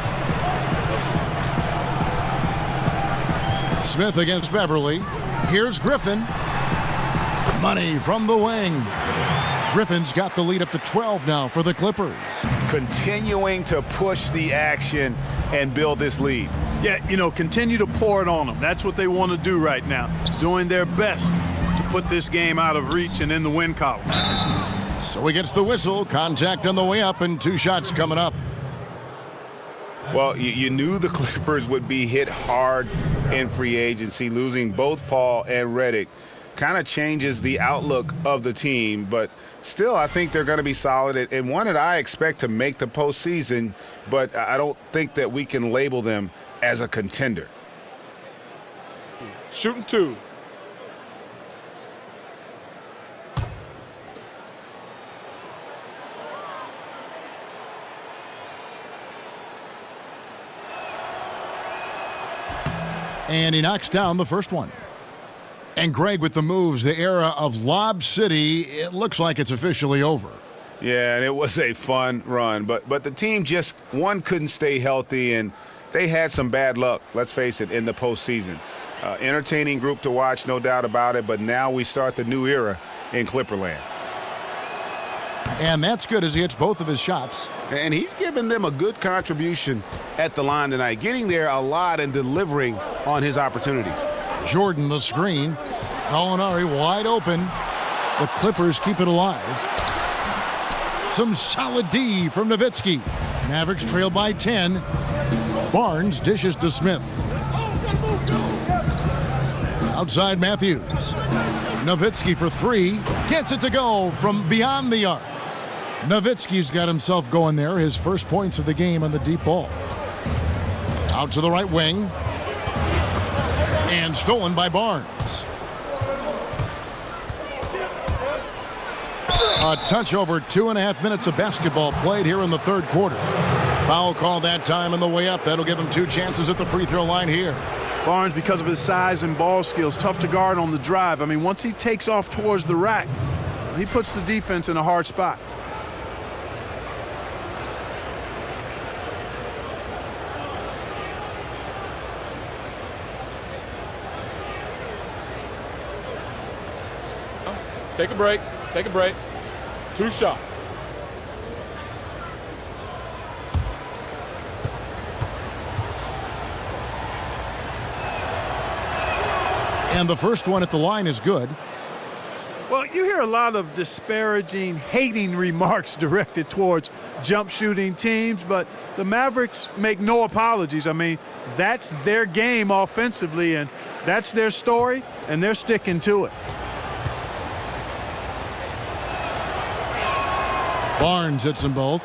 [SPEAKER 6] Smith against Beverly. Here's Griffin. Money from the wing. Griffin's got the lead up to 12 now for the Clippers.
[SPEAKER 8] Continuing to push the action and build this lead.
[SPEAKER 9] Yeah, continue to pour it on them. That's what they want to do right now. Doing their best to put this game out of reach and in the win column.
[SPEAKER 6] So he gets the whistle. Contact on the way up and 2 shots coming up.
[SPEAKER 8] Well, you knew the Clippers would be hit hard in free agency. Losing both Paul and Redick kind of changes the outlook of the team, but still I think they're going to be solid and one that I expect to make the postseason, but I don't think that we can label them as a contender.
[SPEAKER 3] Shooting 2.
[SPEAKER 6] And he knocks down the first one. And Greg with the moves, the era of Lob City, it looks like it's officially over.
[SPEAKER 8] Yeah, and it was a fun run, but the team just, one, couldn't stay healthy, and they had some bad luck, let's face it, in the postseason. Entertaining group to watch, no doubt about it, but now we start the new era in Clipperland.
[SPEAKER 6] And that's good as he hits both of his shots.
[SPEAKER 8] And he's given them a good contribution at the line tonight, getting there a lot and delivering on his opportunities.
[SPEAKER 6] Jordan the screen. Gallinari wide open. The Clippers keep it alive. Some solid D from Nowitzki. Mavericks trail by 10. Barnes dishes to Smith. Outside Matthews. Nowitzki for 3. Gets it to go from beyond the arc. Nowitzki's got himself going there. His first points of the game on the deep ball. Out to the right wing. And stolen by Barnes. A touch over 2.5 minutes of basketball played here in the third quarter. Foul called that time on the way up. That'll give him 2 chances at the free throw line here.
[SPEAKER 9] Barnes, because of his size and ball skills, tough to guard on the drive. I mean, once he takes off towards the rack, he puts the defense in a hard spot.
[SPEAKER 3] Take a break. Take a break. 2 shots.
[SPEAKER 6] And the first one at the line is good.
[SPEAKER 9] Well, you hear a lot of disparaging, hating remarks directed towards jump shooting teams, but the Mavericks make no apologies. I mean, that's their game offensively, and that's their story, and they're sticking to it.
[SPEAKER 6] Barnes hits them both.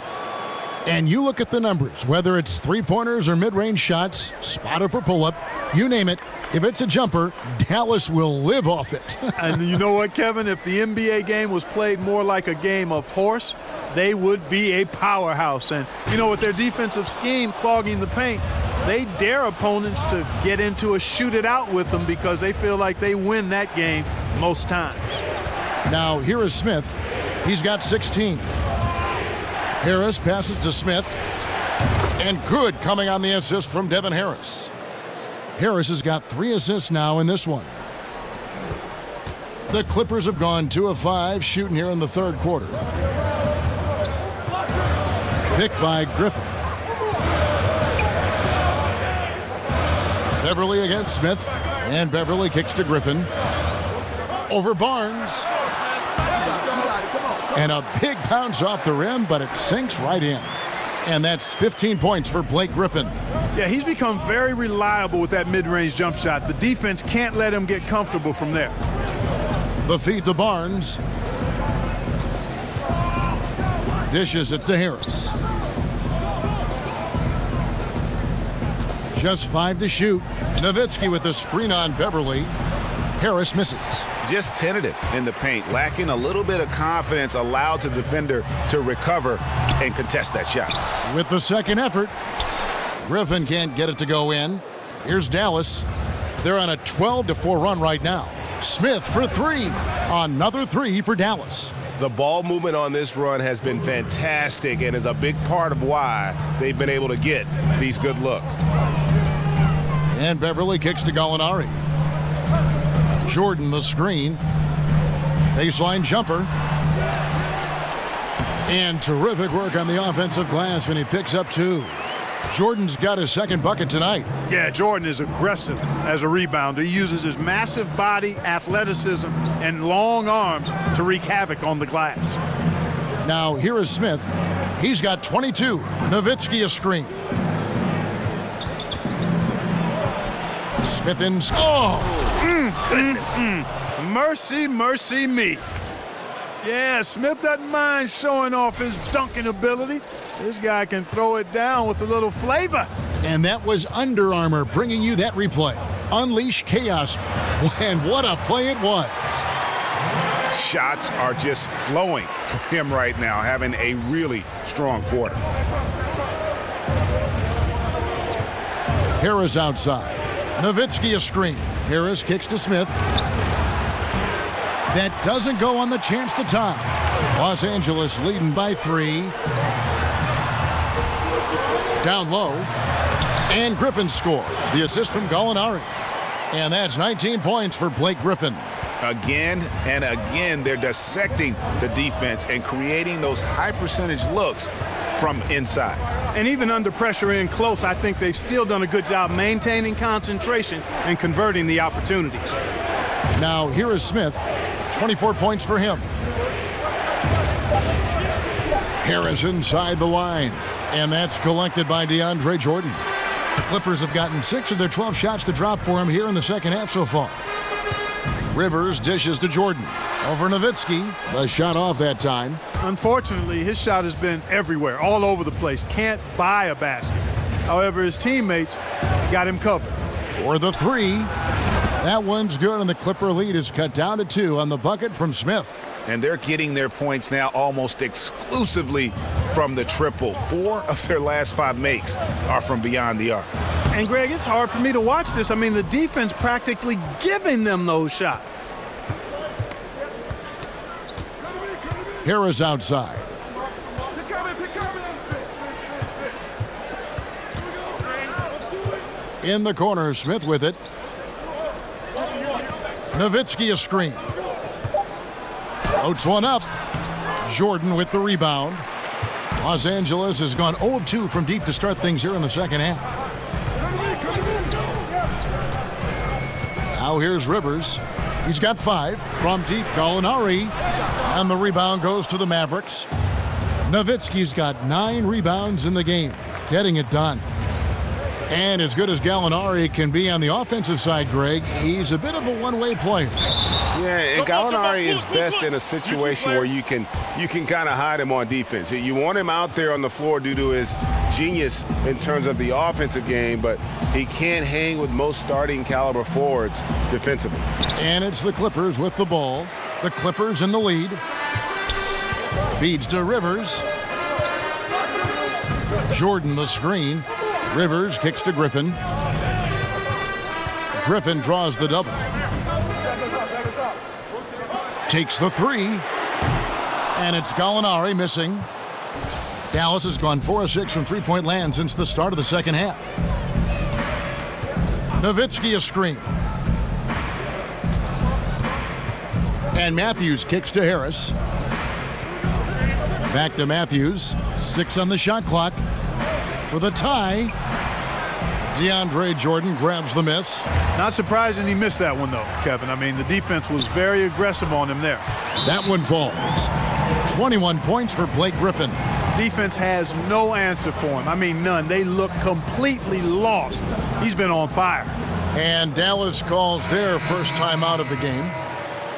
[SPEAKER 6] And you look at the numbers, whether it's 3-pointers or mid-range shots, spot up or pull-up, you name it. If it's a jumper, Dallas will live off it.
[SPEAKER 9] And you know what, Kevin? If the NBA game was played more like a game of horse, they would be a powerhouse. And, with their defensive scheme clogging the paint, they dare opponents to get into a shoot it out with them because they feel like they win that game most times.
[SPEAKER 6] Now, here is Smith. He's got 16. Harris passes to Smith. And good coming on the assist from Devin Harris. Harris has got 3 assists now in this one. The Clippers have gone 2 of 5 shooting here in the third quarter. Picked by Griffin. Beverly against Smith. And Beverly kicks to Griffin. Over Barnes. And a big bounce off the rim, but it sinks right in. And that's 15 points for Blake Griffin.
[SPEAKER 9] Yeah, he's become very reliable with that mid-range jump shot. The defense can't let him get comfortable from there.
[SPEAKER 6] The feed to Barnes. Dishes it to Harris. Just 5 to shoot. Nowitzki with the screen on Beverly. Harris misses.
[SPEAKER 8] Just tentative in the paint, lacking a little bit of confidence, allowed the defender to recover and contest that shot.
[SPEAKER 6] With the second effort, Griffin can't get it to go in. Here's Dallas. They're on a 12-4 run right now. Smith for 3. Another 3 for Dallas.
[SPEAKER 8] The ball movement on this run has been fantastic and is a big part of why they've been able to get these good looks.
[SPEAKER 6] And Beverly kicks to Gallinari. Jordan the screen. Baseline jumper. And terrific work on the offensive glass, and he picks up 2. Jordan's got his second bucket tonight.
[SPEAKER 9] Yeah, Jordan is aggressive as a rebounder. He uses his massive body, athleticism, and long arms to wreak havoc on the glass.
[SPEAKER 6] Now here is Smith. He's got 22. Nowitzki a screen. Smith in.
[SPEAKER 9] Mercy, mercy me. Yeah, Smith doesn't mind showing off his dunking ability. This guy can throw it down with a little flavor.
[SPEAKER 6] And that was Under Armour bringing you that replay. Unleash chaos. And what a play it was.
[SPEAKER 8] Shots are just flowing for him right now, having a really strong quarter.
[SPEAKER 6] Harris outside. Nowitzki a screen. Harris kicks to Smith. That doesn't go on the chance to tie. Los Angeles leading by 3. Down low. And Griffin scores. The assist from Gallinari. And that's 19 points for Blake Griffin.
[SPEAKER 8] Again and again, they're dissecting the defense and creating those high percentage looks from inside.
[SPEAKER 9] And even under pressure in close, I think they've still done a good job maintaining concentration and converting the opportunities.
[SPEAKER 6] Now here is Smith. 24 points for him. Harris inside the line. And that's collected by DeAndre Jordan. The Clippers have gotten 6 of their 12 shots to drop for him here in the second half so far. Rivers dishes to Jordan. Over Nowitzki. The shot off that time.
[SPEAKER 9] Unfortunately, his shot has been everywhere, all over the place. Can't buy a basket. However, his teammates got him covered.
[SPEAKER 6] For the 3. That one's good, and the Clipper lead is cut down to 2 on the bucket from Smith.
[SPEAKER 8] And they're getting their points now almost exclusively from the triple. 4 of their last 5 makes are from beyond the arc.
[SPEAKER 9] And, Greg, it's hard for me to watch this. I mean, the defense practically giving them those shots.
[SPEAKER 6] Harris outside. In the corner, Smith with it. Nowitzki a screen. Floats one up. Jordan with the rebound. Los Angeles has gone 0 of 2 from deep to start things here in the second half. Now here's Rivers. He's got 5 from deep. Gallinari. And the rebound goes to the Mavericks. Nowitzki's got 9 rebounds in the game. Getting it done. And as good as Gallinari can be on the offensive side, Greg, he's a bit of a one-way player.
[SPEAKER 8] Yeah, and Gallinari is best in a situation where you can kind of hide him on defense. You want him out there on the floor due to his genius in terms of the offensive game, but he can't hang with most starting caliber forwards defensively.
[SPEAKER 6] And it's the Clippers with the ball. The Clippers in the lead. Feeds to Rivers. Jordan the screen. Rivers kicks to Griffin. Griffin draws the double. Takes the 3. And it's Gallinari missing. Dallas has gone 4 of 6 from three-point land since the start of the second half. Nowitzki a screen. And Matthews kicks to Harris. Back to Matthews. 6 on the shot clock. For the tie, DeAndre Jordan grabs the miss.
[SPEAKER 9] Not surprising he missed that one, though, Kevin. I mean, the defense was very aggressive on him there.
[SPEAKER 6] That one falls. 21 points for Blake Griffin.
[SPEAKER 9] Defense has no answer for him. I mean, none. They look completely lost. He's been on fire.
[SPEAKER 6] And Dallas calls their first time out of the game.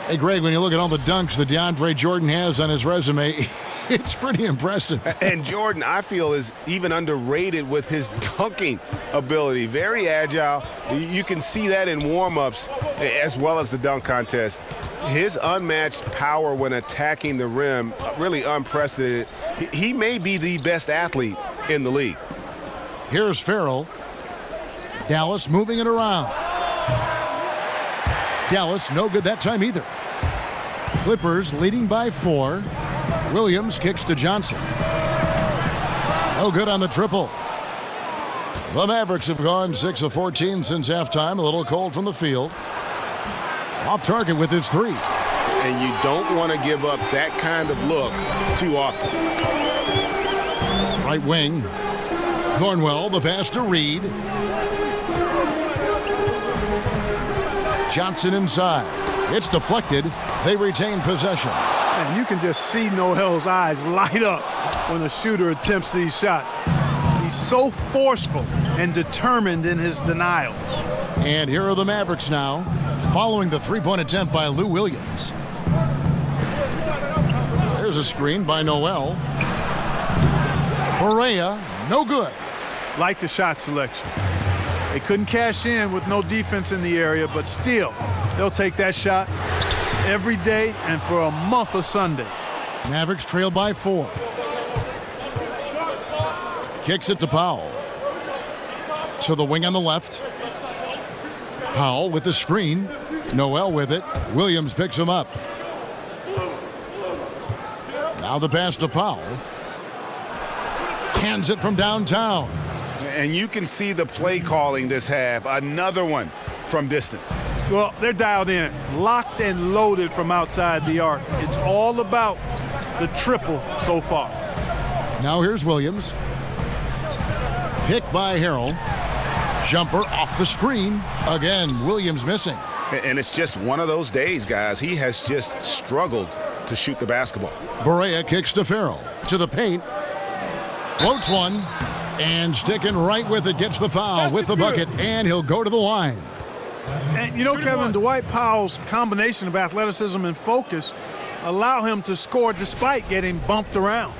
[SPEAKER 6] Hey, Greg, when you look at all the dunks that DeAndre Jordan has on his resume, it's pretty impressive.
[SPEAKER 8] And Jordan, I feel, is even underrated with his dunking ability. Very agile. You can see that in warm-ups as well as the dunk contest. His unmatched power when attacking the rim, really unprecedented. He may be the best athlete in the league.
[SPEAKER 6] Here's Farrell. Dallas moving it around. Dallas no good that time either. Clippers leading by 4. Williams kicks to Johnson. No good on the triple. The Mavericks have gone 6 of 14 since halftime. A little cold from the field. Off target with his three.
[SPEAKER 8] And you don't want to give up that kind of look too often.
[SPEAKER 6] Right wing. Thornwell, the pass to Reed. Johnson inside. It's deflected. They retain possession.
[SPEAKER 10] And you can just see Noel's eyes light up when the shooter attempts these shots. He's so forceful and determined in his denials.
[SPEAKER 6] And here are the Mavericks now, following the three-point attempt by Lou Williams. There's a screen by Noel. Correa, no good.
[SPEAKER 9] Like the shot selection. They couldn't cash in with no defense in the area, but still, they'll take that shot every day and for a month of Sunday.
[SPEAKER 6] Mavericks trail by 4. Kicks it to Powell. To the wing on the left. Powell with the screen. Noel with it. Williams picks him up. Now the pass to Powell. Hands it from downtown.
[SPEAKER 8] And you can see the play calling this half. Another one from distance.
[SPEAKER 9] Well, they're dialed in, locked and loaded from outside the arc. It's all about the triple so far.
[SPEAKER 6] Now here's Williams. Picked by Harrell. Jumper off the screen. Again, Williams missing.
[SPEAKER 8] And it's just one of those days, guys. He has just struggled to shoot the basketball.
[SPEAKER 6] Barea kicks to Farrell. To the paint. Floats one. And sticking right with it, gets the foul with the bucket, and he'll go to the line.
[SPEAKER 9] And you know, Kevin, Dwight Powell's combination of athleticism and focus allow him to score despite getting bumped around.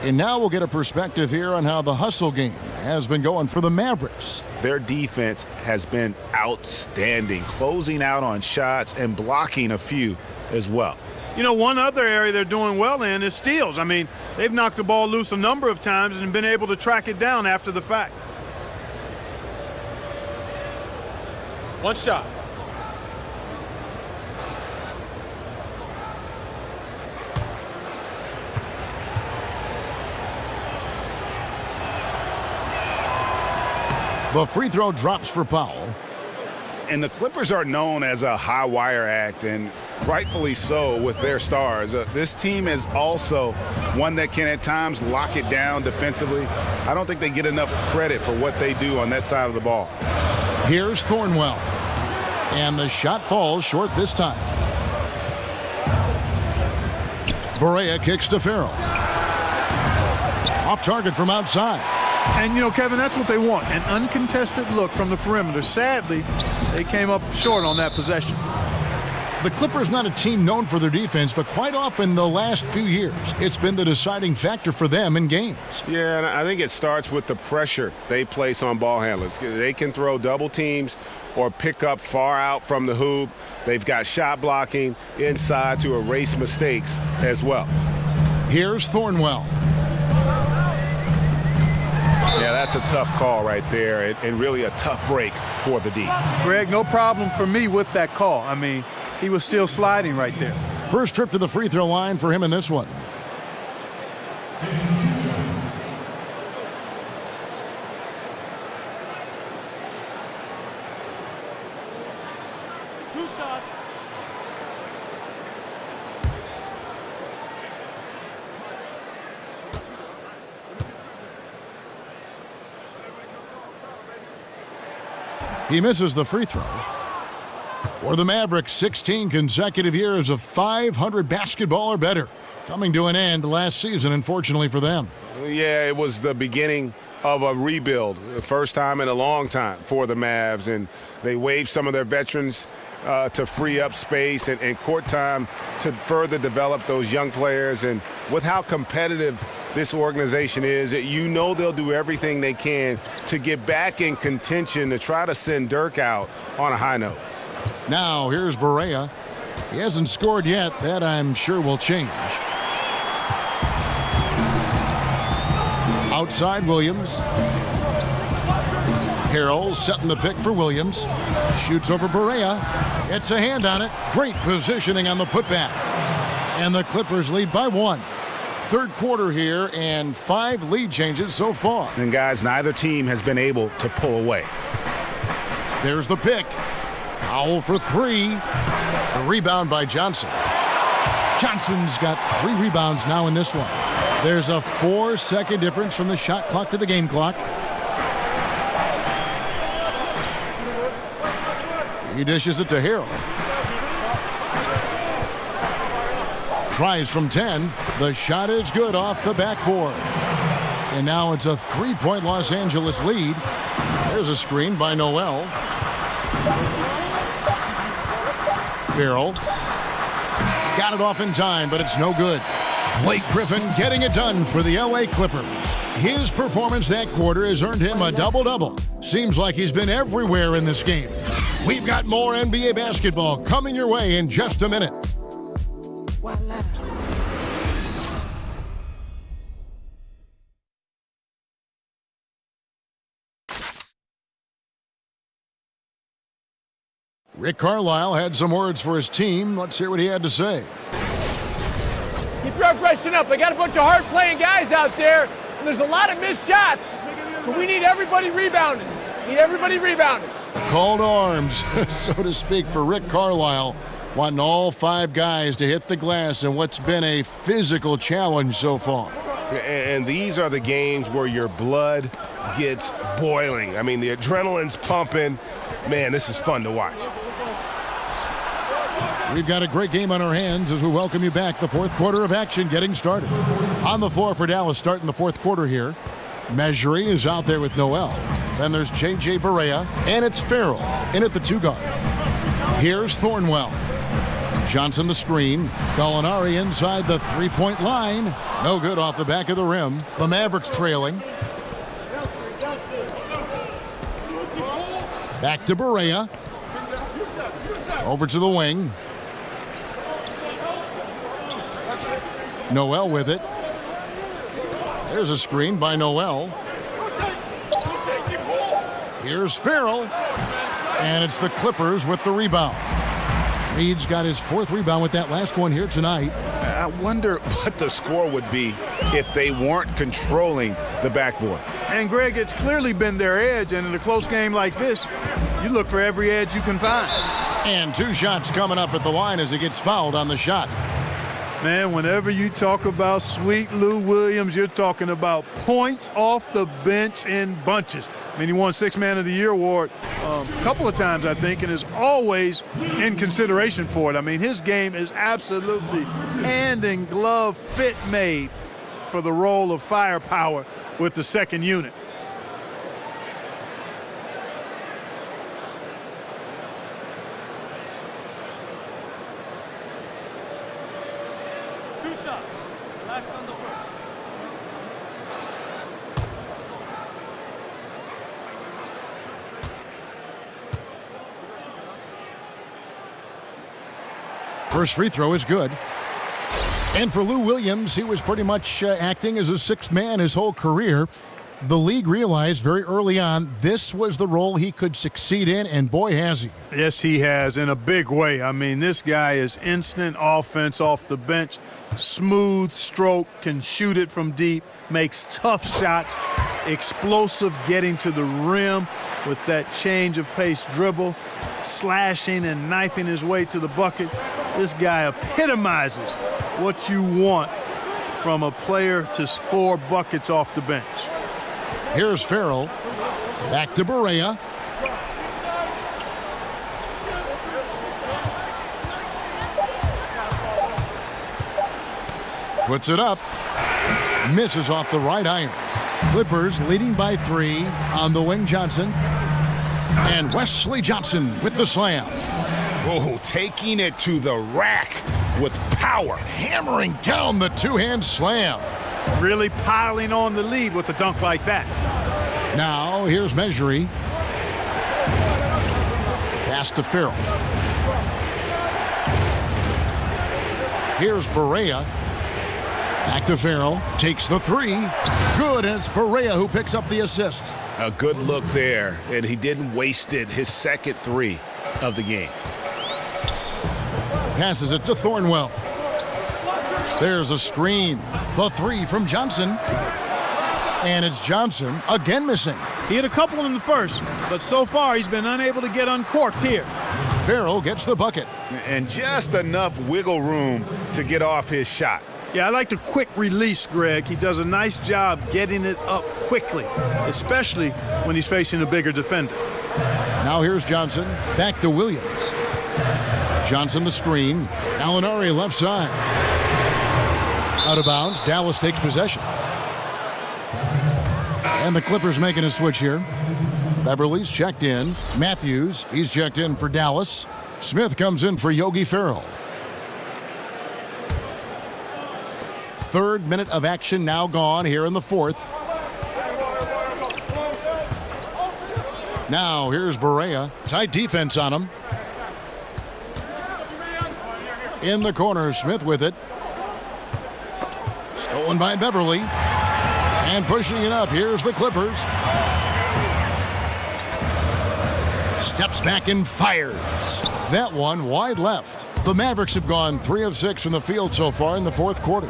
[SPEAKER 6] And now we'll get a perspective here on how the hustle game has been going for the Mavericks.
[SPEAKER 8] Their defense has been outstanding, closing out on shots and blocking a few as well.
[SPEAKER 9] You know, one other area they're doing well in is steals. I mean, they've knocked the ball loose a number of times and been able to track it down after the fact.
[SPEAKER 11] One shot.
[SPEAKER 6] The free throw drops for Powell.
[SPEAKER 8] And the Clippers are known as a high wire act, and rightfully so with their stars. This team is also one that can at times lock it down defensively. I don't think they get enough credit for what they do on that side of the ball.
[SPEAKER 6] Here's Thornwell. And the shot falls short this time. Barea kicks to Farrell. Off target from outside.
[SPEAKER 9] And, you know, Kevin, that's what they want, an uncontested look from the perimeter. Sadly, they came up short on that possession.
[SPEAKER 6] The Clippers not a team known for their defense, but quite often the last few years, it's been the deciding factor for them in games.
[SPEAKER 8] Yeah, and I think it starts with the pressure they place on ball handlers. They can throw double teams or pick up far out from the hoop. They've got shot blocking inside to erase mistakes as well.
[SPEAKER 6] Here's Thornwell.
[SPEAKER 8] Yeah, that's a tough call right there, and really a tough break for the D.
[SPEAKER 9] Greg, no problem for me with that call. I mean, he was still sliding right there.
[SPEAKER 6] First trip to the free throw line for him in this one.
[SPEAKER 10] Two shots.
[SPEAKER 6] He misses the free throw. For the Mavericks, 16 consecutive years of 500 basketball or better, coming to an end last season, unfortunately for them.
[SPEAKER 8] Yeah, it was the beginning of a rebuild, the first time in a long time for the Mavs, and they waived some of their veterans to free up space and court time to further develop those young players. And with how competitive this organization is, you know they'll do everything they can to get back in contention to try to send Dirk out on a high note.
[SPEAKER 6] Now here's Barea. He hasn't scored yet. That I'm sure will change. Outside Williams. Harrell setting the pick for Williams. Shoots over Barea. Gets a hand on it. Great positioning on the putback. And the Clippers lead by 1. third quarter here and 5 lead changes so far.
[SPEAKER 8] And guys, neither team has been able to pull away.
[SPEAKER 6] There's the pick. Powell for 3. The rebound by Johnson. Johnson's got 3 rebounds now in this one. There's a 4-second difference from the shot clock to the game clock. He dishes it to Harrell. Tries from 10. The shot is good off the backboard. And now it's a 3-point Los Angeles lead. There's a screen by Noel. Farrell. Got it off in time, but it's no good. Blake Griffin getting it done for the LA Clippers. His performance that quarter has earned him a double-double. Seems like he's been everywhere in this game. We've got more NBA basketball coming your way in just a minute. Rick Carlisle had some words for his team. Let's hear what he had to say.
[SPEAKER 11] Keep your aggression up. They got a bunch of hard-playing guys out there, and there's a lot of missed shots. So we need everybody rebounding.
[SPEAKER 6] Called arms, so to speak, for Rick Carlisle, wanting all 5 guys to hit the glass in what's been a physical challenge so far.
[SPEAKER 8] And these are the games where your blood gets boiling. I mean, the adrenaline's pumping. Man, this is fun to watch.
[SPEAKER 6] We've got a great game on our hands as we welcome you back. The fourth quarter of action getting started. On the floor for Dallas starting the fourth quarter here. Measury is out there with Noel. Then there's J.J. Barea, and it's Farrell in at the 2 guard. Here's Thornwell. Johnson the screen. Gallinari inside the 3-point line. No good off the back of the rim. The Mavericks trailing. Back to Barea. Over to the wing. Noel with it. There's a screen by Noel. Here's Farrell. And it's the Clippers with the rebound. Reed's got his 4th rebound with that last one here tonight.
[SPEAKER 8] I wonder what the score would be if they weren't controlling the backboard.
[SPEAKER 9] And, Greg, it's clearly been their edge, and in a close game like this, you look for every edge you can find.
[SPEAKER 6] And 2 shots coming up at the line as he gets fouled on the shot.
[SPEAKER 9] Man, whenever you talk about sweet Lou Williams, you're talking about points off the bench in bunches. I mean, he won 6th Man of the Year award a couple of times, I think, and is always in consideration for it. I mean, his game is absolutely hand-in-glove fit made for the role of firepower with the second unit.
[SPEAKER 6] First free throw is good. And for Lou Williams, he was pretty much acting as a 6th man his whole career. The league realized very early on this was the role he could succeed in, and boy, has he.
[SPEAKER 9] Yes, he has, in a big way. I mean, this guy is instant offense off the bench. Smooth stroke, can shoot it from deep, makes tough shots, explosive getting to the rim with that change of pace dribble, slashing and knifing his way to the bucket. This guy epitomizes what you want from a player to score buckets off the bench.
[SPEAKER 6] Here's Farrell. Back to Barea. Puts it up. Misses off the right iron. Clippers leading by 3 on the wing. Johnson. And Wesley Johnson with the slam.
[SPEAKER 8] Oh, taking it to the rack with power.
[SPEAKER 6] Hammering down the 2-hand slam.
[SPEAKER 9] Really piling on the lead with a dunk like that.
[SPEAKER 6] Now, here's Measury. Pass to Farrell. Here's Barea. Back to Farrell. Takes the 3. Good, and it's Barea who picks up the assist.
[SPEAKER 8] A good look there, and he didn't waste it. His second 3 of the game.
[SPEAKER 6] Passes it to Thornwell. There's a screen. The three from Johnson. And it's Johnson again missing.
[SPEAKER 10] He hit a couple in the first, but so far he's been unable to get uncorked here.
[SPEAKER 6] Farrell gets the bucket.
[SPEAKER 8] And just enough wiggle room to get off his shot.
[SPEAKER 10] Yeah, I like the quick release, Greg. He does a nice job getting it up quickly, especially when he's facing a bigger defender.
[SPEAKER 6] Now here's Johnson. Back to Williams. Johnson the screen. Gallinari left side. Out of bounds. Dallas takes possession. And the Clippers making a switch here. Beverly's checked in. Matthews, he's checked in for Dallas. Smith comes in for Yogi Ferrell. Third minute of action now gone here in the fourth. Now here's Barea. Tight defense on him. In the corner, Smith with it. Stolen by Beverly. And pushing it up, here's the Clippers. Steps back and fires. That one wide left. The Mavericks have gone 3 of 6 from the field so far in the fourth quarter.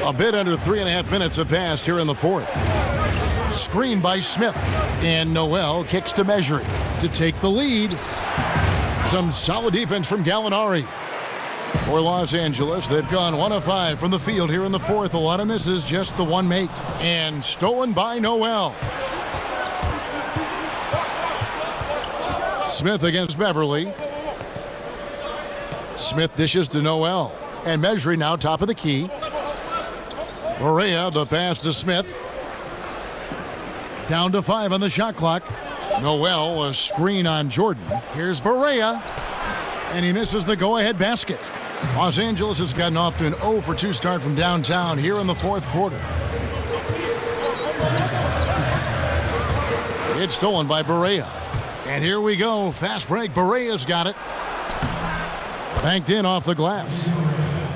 [SPEAKER 6] A bit under 3.5 minutes have passed here in the fourth. Screen by Smith. And Noel kicks to Measuring to take the lead. Some solid defense from Gallinari. For Los Angeles, they've gone 1 of 5 from the field here in the fourth. A lot of misses, just the one make. And stolen by Noel. Smith against Beverly. Smith dishes to Noel. And Measuring now top of the key. Barea, the pass to Smith. Down to 5 on the shot clock. Noel, a screen on Jordan. Here's Barea. And he misses the go-ahead basket. Los Angeles has gotten off to an 0 for 2 start from downtown here in the fourth quarter. It's stolen by Barea. And here we go. Fast break. Barea's got it. Banked in off the glass.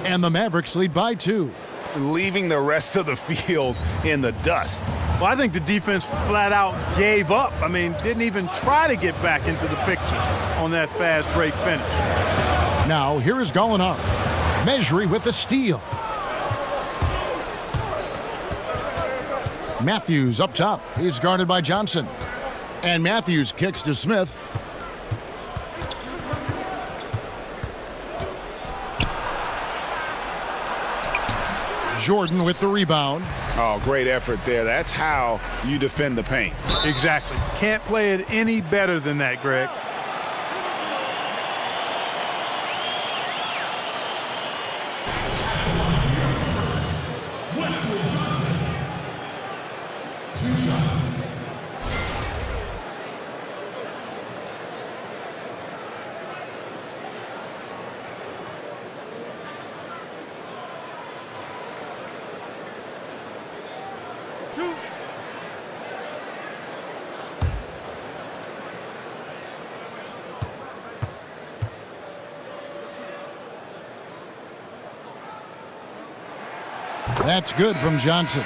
[SPEAKER 6] And the Mavericks lead by 2.
[SPEAKER 8] Leaving the rest of the field in the dust.
[SPEAKER 10] Well, I think the defense flat out gave up. I mean, didn't even try to get back into the picture on that fast break finish.
[SPEAKER 6] Now, here is Gallinari. Measuring with the steal. Matthews up top. He's guarded by Johnson. And Matthews kicks to Smith. Jordan with the rebound.
[SPEAKER 8] Oh, great effort there. That's how you defend the paint.
[SPEAKER 10] Exactly. Can't play it any better than that, Greg.
[SPEAKER 6] That's good from Johnson.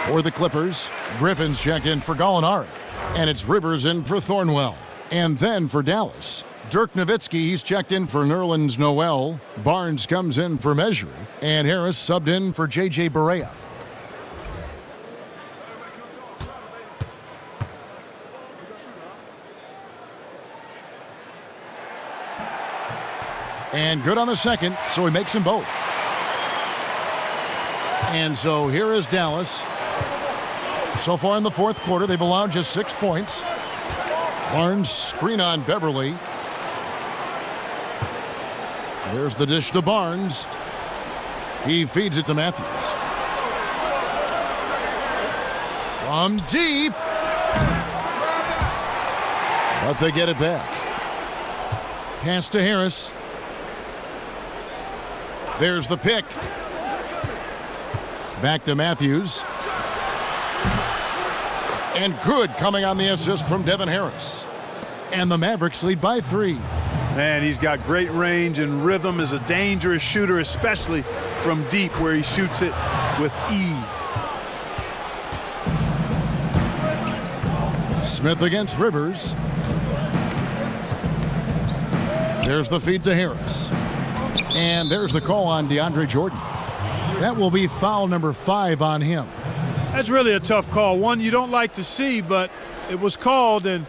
[SPEAKER 6] For the Clippers, Griffin's checked in for Gallinari. And it's Rivers in for Thornwell. And then for Dallas, Dirk Nowitzki, he's checked in for Nerlens Noel. Barnes comes in for Measuring. And Harris subbed in for J.J. Barea. And good on the second, so he makes them both. And so here is Dallas. So far in the fourth quarter, they've allowed just 6 points. Barnes screen on Beverly. There's the dish to Barnes. He feeds it to Matthews. From deep. But they get it back. Pass to Harris. There's the pick. Back to Matthews. And good coming on the assist from Devin Harris. And the Mavericks lead by 3.
[SPEAKER 10] Man, he's got great range and rhythm, is a dangerous shooter, especially from deep where he shoots it with ease. Smith against Rivers.
[SPEAKER 6] There's the feed to Harris. And there's the call on DeAndre Jordan. That will be foul number 5 on him.
[SPEAKER 10] That's really a tough call. One you don't like to see, but it was called, and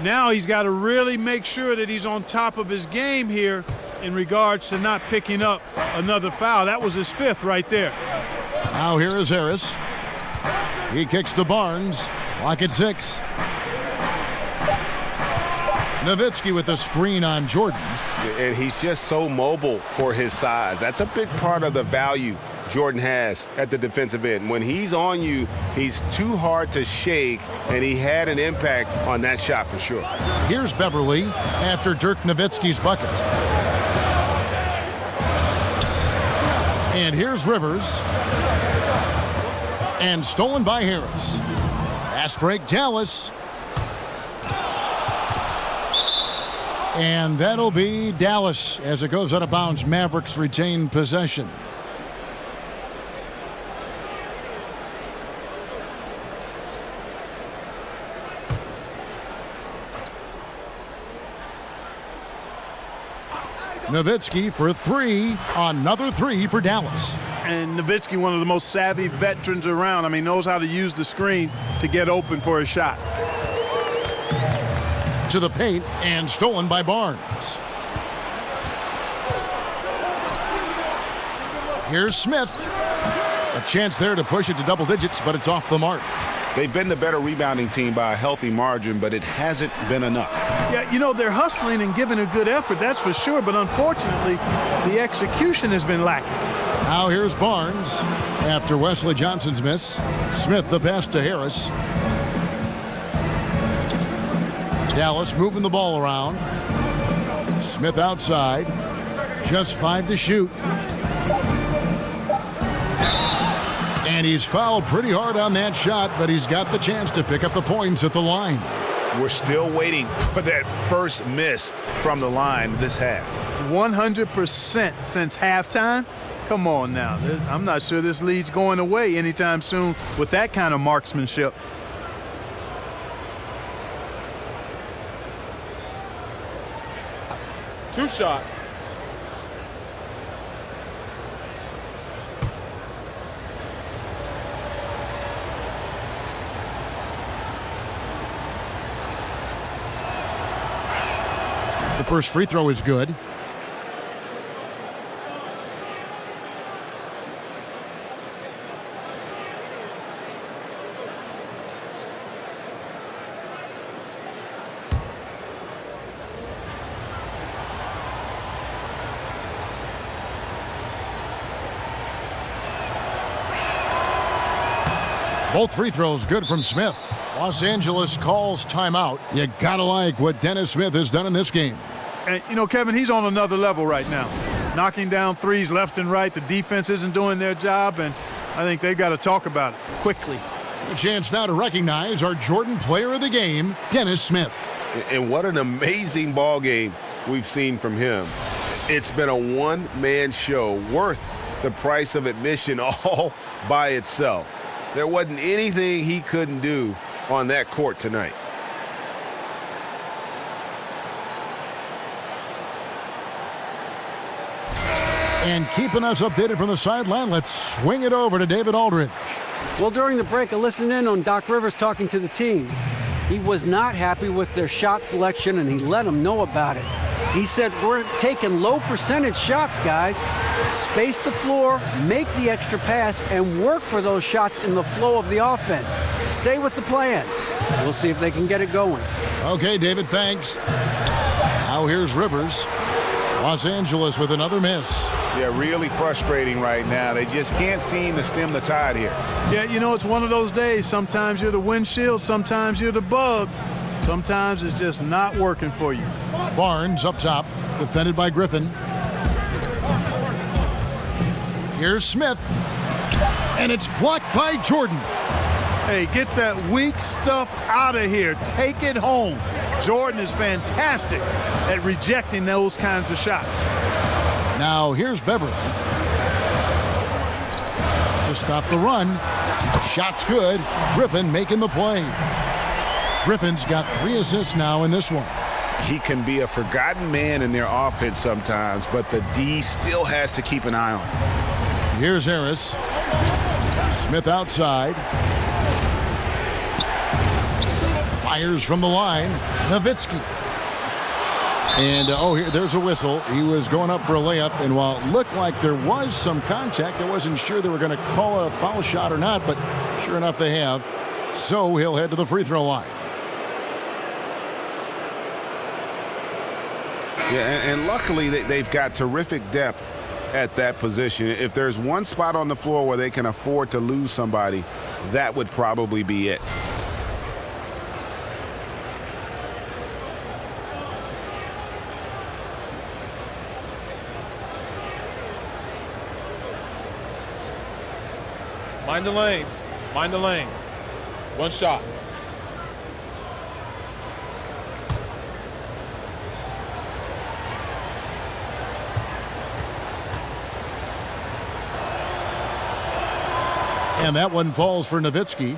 [SPEAKER 10] now he's got to really make sure that he's on top of his game here in regards to not picking up another foul. That was his 5th right there.
[SPEAKER 6] Now here is Harris. He kicks to Barnes. Clock at 6. Nowitzki with the screen on Jordan.
[SPEAKER 8] And he's just so mobile for his size. That's a big part of the value Jordan has at the defensive end. When he's on you, he's too hard to shake, and he had an impact on that shot for sure.
[SPEAKER 6] Here's Beverly after Dirk Nowitzki's bucket. And here's Rivers. And stolen by Harris. Fast break, Dallas. And that'll be Dallas as it goes out of bounds. Mavericks retain possession. Nowitzki for 3. Another 3 for Dallas.
[SPEAKER 10] And Nowitzki, one of the most savvy veterans around. I mean, knows how to use the screen to get open for a shot.
[SPEAKER 6] To the paint and stolen by Barnes. Here's Smith. A chance there to push it to double digits, but it's off the mark.
[SPEAKER 8] They've been the better rebounding team by a healthy margin, but it hasn't been enough.
[SPEAKER 10] Yeah, you know, they're hustling and giving a good effort, that's for sure, but unfortunately, the execution has been lacking.
[SPEAKER 6] Now here's Barnes after Wesley Johnson's miss. Smith the pass to Harris. Dallas moving the ball around. Smith outside. Just 5 to shoot. And he's fouled pretty hard on that shot, but he's got the chance to pick up the points at the line.
[SPEAKER 8] We're still waiting for that first miss from the line this half.
[SPEAKER 10] 100% since halftime. Come on now. I'm not sure this lead's going away anytime soon with that kind of marksmanship.
[SPEAKER 11] Two shots.
[SPEAKER 6] The first free throw is good. Both free throws good from Smith. Los Angeles calls timeout. You gotta like what Dennis Smith has done in this game.
[SPEAKER 10] And, you know, Kevin, he's on another level right now. Knocking down threes left and right. The defense isn't doing their job, and I think they've got to talk about it quickly.
[SPEAKER 6] A chance now to recognize our Jordan Player of the Game, Dennis Smith.
[SPEAKER 8] And what an amazing ball game we've seen from him. It's been a one-man show worth the price of admission all by itself. There wasn't anything he couldn't do on that court tonight.
[SPEAKER 6] And keeping us updated from the sideline, let's swing it over to David Aldridge.
[SPEAKER 7] Well, during the break, I listened in on Doc Rivers talking to the team. He was not happy with their shot selection, and he let them know about it. He said, we're taking low percentage shots, guys. Space the floor, make the extra pass, and work for those shots in the flow of the offense. Stay with the plan. We'll see if they can get it going.
[SPEAKER 6] Okay, David, thanks. Now here's Rivers. Los Angeles with another miss.
[SPEAKER 8] Yeah, really frustrating right now. They just can't seem to stem the tide here.
[SPEAKER 10] Yeah, you know, it's one of those days. Sometimes you're the windshield, sometimes you're the bug. Sometimes it's just not working for you.
[SPEAKER 6] Barnes up top, defended by Griffin. Here's Smith, and it's blocked by Jordan.
[SPEAKER 10] Hey, get that weak stuff out of here. Take it home. Jordan is fantastic at rejecting those kinds of shots.
[SPEAKER 6] Now here's Beverly. To stop the run. Shot's good. Griffin making the play. Griffin's got 3 assists now in this one.
[SPEAKER 8] he can be a forgotten man in their offense sometimes, but the D still has to keep an eye on him.
[SPEAKER 6] Here's Harris. Smith outside. Fires from the line. Nowitzki. And, here, there's a whistle. He was going up for a layup, and while it looked like there was some contact, I wasn't sure they were going to call it a foul shot or not, but sure enough they have. So he'll head to the free throw line.
[SPEAKER 8] Yeah, and luckily they've got terrific depth at that position. If there's one spot on the floor where they can afford to lose somebody, that would probably be it.
[SPEAKER 13] Mind the lanes. Mind the lanes. One shot.
[SPEAKER 6] And that one falls for Nowitzki.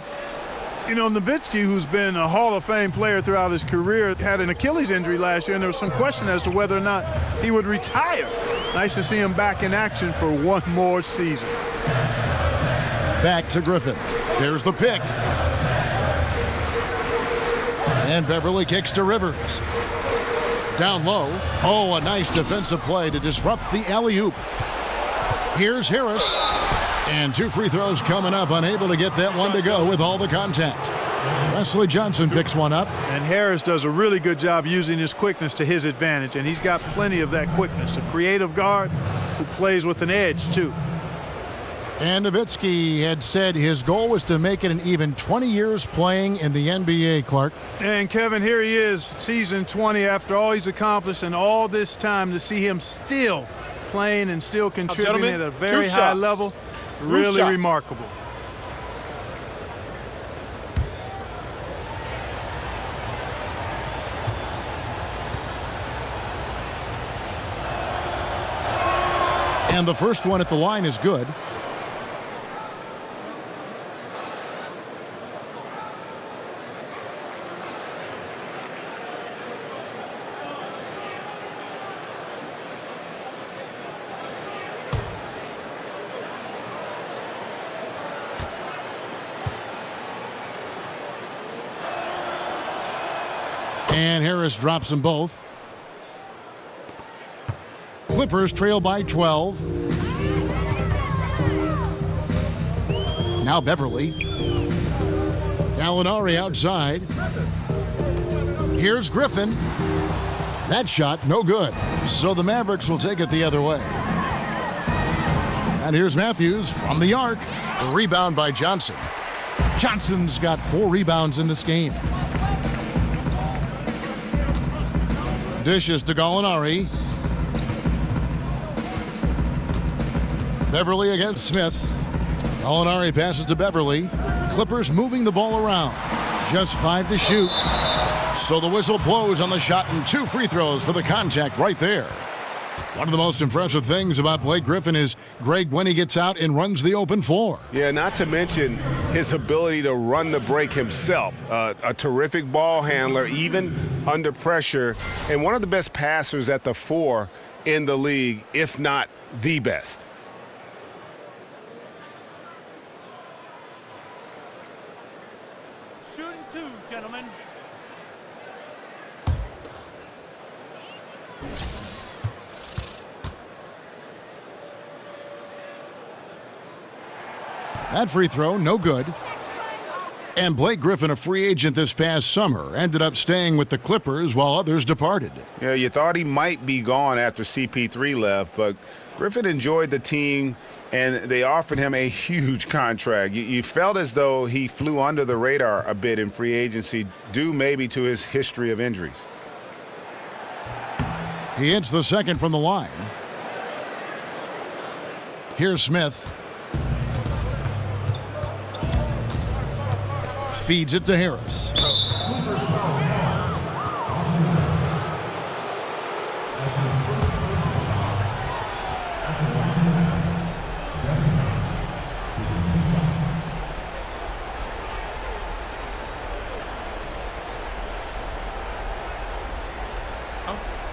[SPEAKER 9] You know, Nowitzki, who's been a Hall of Fame player throughout his career, had an Achilles injury last year, and there was some question as to whether or not he would retire. Nice to see him back in action for one more season.
[SPEAKER 6] Back to Griffin. There's the pick. And Beverly kicks to Rivers. Down low. Oh, a nice defensive play to disrupt the alley-oop. Here's Harris. And 2 free throws coming up, unable to get that one to go with all the contact. Wesley Johnson picks one up.
[SPEAKER 9] And Harris does a really good job using his quickness to his advantage, and he's got plenty of that quickness. A creative guard who plays with an edge, too.
[SPEAKER 6] And Nowitzki had said his goal was to make it an even 20 years playing in the NBA, Clark.
[SPEAKER 9] And, Kevin, here he is, season 20, after all he's accomplished and all this time, to see him still playing and still contributing at a very high level. Really remarkable.
[SPEAKER 6] And the first one at the line is good. And Harris drops them both. Clippers trail by 12. Now Beverly. Gallinari outside. Here's Griffin. That shot, no good. So the Mavericks will take it the other way. And here's Matthews from the arc. The rebound by Johnson. Johnson's got 4 rebounds in this game. Dishes to Gallinari. Beverly against Smith. Gallinari passes to Beverly. Clippers moving the ball around. Just 5 to shoot. So the whistle blows on the shot and 2 free throws for the contact right there. One of the most impressive things about Blake Griffin is, Greg, when he gets out and runs the open floor.
[SPEAKER 8] Yeah, not to mention his ability to run the break himself. A terrific ball handler, even under pressure, and one of the best passers at the 4 in the league, if not the best.
[SPEAKER 14] Shooting 2, gentlemen.
[SPEAKER 6] That free throw, no good. And Blake Griffin, a free agent this past summer, ended up staying with the Clippers while others departed.
[SPEAKER 8] Yeah, you thought he might be gone after CP3 left, but Griffin enjoyed the team, and they offered him a huge contract. You felt as though he flew under the radar a bit in free agency, due maybe to his history of injuries.
[SPEAKER 6] He hits the second from the line. Here's Smith. Feeds it to Harris.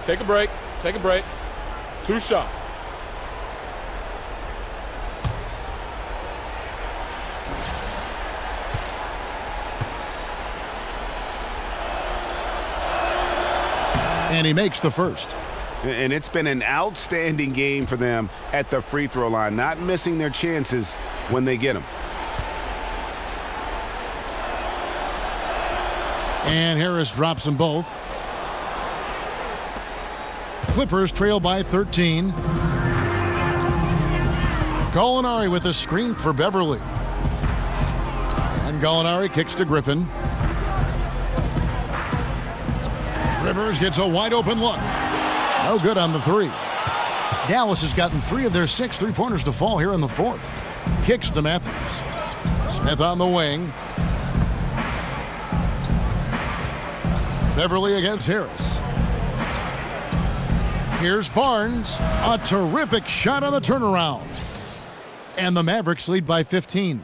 [SPEAKER 13] Take a break. Take a break. 2 shots.
[SPEAKER 6] And he makes the first.
[SPEAKER 8] And it's been an outstanding game for them at the free throw line, not missing their chances when they get them.
[SPEAKER 6] And Harris drops them both. Clippers trail by 13. Gallinari with a screen for Beverly. And Gallinari kicks to Griffin. Rivers gets a wide open look. No good on the three. Dallas has gotten 3 of their 6 3-pointers to fall here in the fourth. Kicks to Matthews. Smith on the wing. Beverly against Harris. Here's Barnes. A terrific shot on the turnaround. And the Mavericks lead by 15.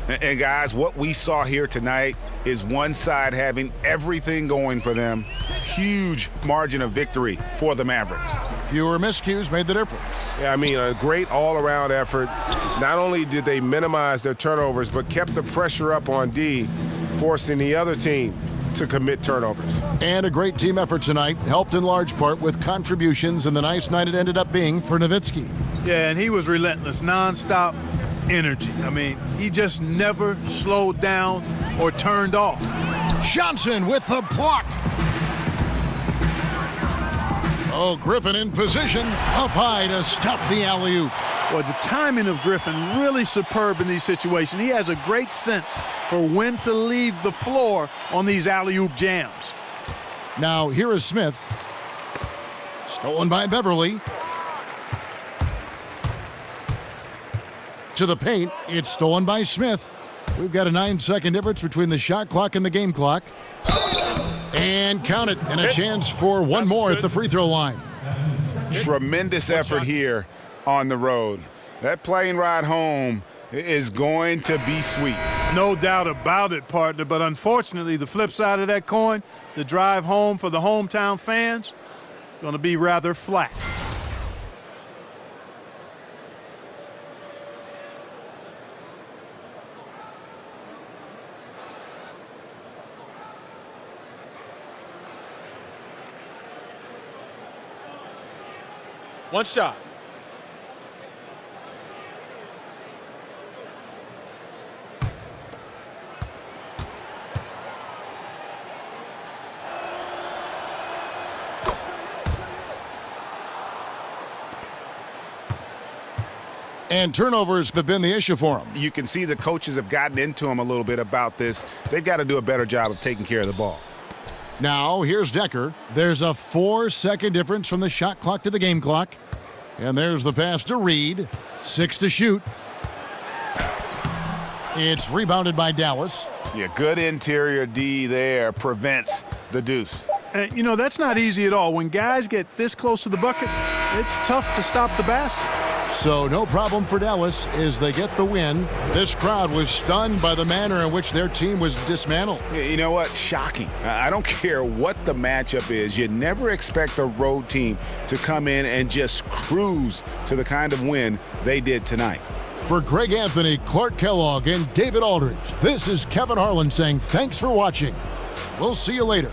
[SPEAKER 8] And guys, what we saw here tonight is one side having everything going for them. Huge margin of victory for the Mavericks.
[SPEAKER 6] Fewer miscues made the difference.
[SPEAKER 14] Yeah, I mean, a great all-around effort. Not only did they minimize their turnovers, but kept the pressure up on D, forcing the other team to commit turnovers.
[SPEAKER 6] And a great team effort tonight, helped in large part with contributions in the nice night it ended up being for Nowitzki.
[SPEAKER 9] Yeah, and he was relentless, nonstop energy. I mean, he just never slowed down or turned off.
[SPEAKER 6] Johnson with the block. Oh, Griffin in position, up high to stuff the alley-oop.
[SPEAKER 9] Well, the timing of Griffin really superb in these situations. He has a great sense for when to leave the floor on these alley-oop jams.
[SPEAKER 6] Now, here is Smith. Stolen by Beverly. To the paint, it's stolen by Smith. We've got a 9-second difference between the shot clock and the game clock. And count it, and a chance for one more at the free throw line.
[SPEAKER 8] Tremendous effort here on the road. That plane ride home is going to be sweet.
[SPEAKER 9] No doubt about it, partner, but unfortunately, the flip side of that coin, the drive home for the hometown fans, going to be rather flat.
[SPEAKER 13] One shot.
[SPEAKER 6] And turnovers have been the issue for him.
[SPEAKER 8] You can see the coaches have gotten into him a little bit about this. They've got to do a better job of taking care of the ball.
[SPEAKER 6] Now, here's Decker. There's a 4-second difference from the shot clock to the game clock. And there's the pass to Reed. 6 to shoot. It's rebounded by Dallas.
[SPEAKER 8] Yeah, good interior D there prevents the deuce.
[SPEAKER 9] And, you know, that's not easy at all. When guys get this close to the bucket, it's tough to stop the basket.
[SPEAKER 6] So no problem for Dallas as they get the win. This crowd was stunned by the manner in which their team was dismantled.
[SPEAKER 8] You know what? Shocking. I don't care what the matchup is. You never expect a road team to come in and just cruise to the kind of win they did tonight.
[SPEAKER 6] For Greg Anthony, Clark Kellogg, and David Aldridge, this is Kevin Harlan saying thanks for watching. We'll see you later.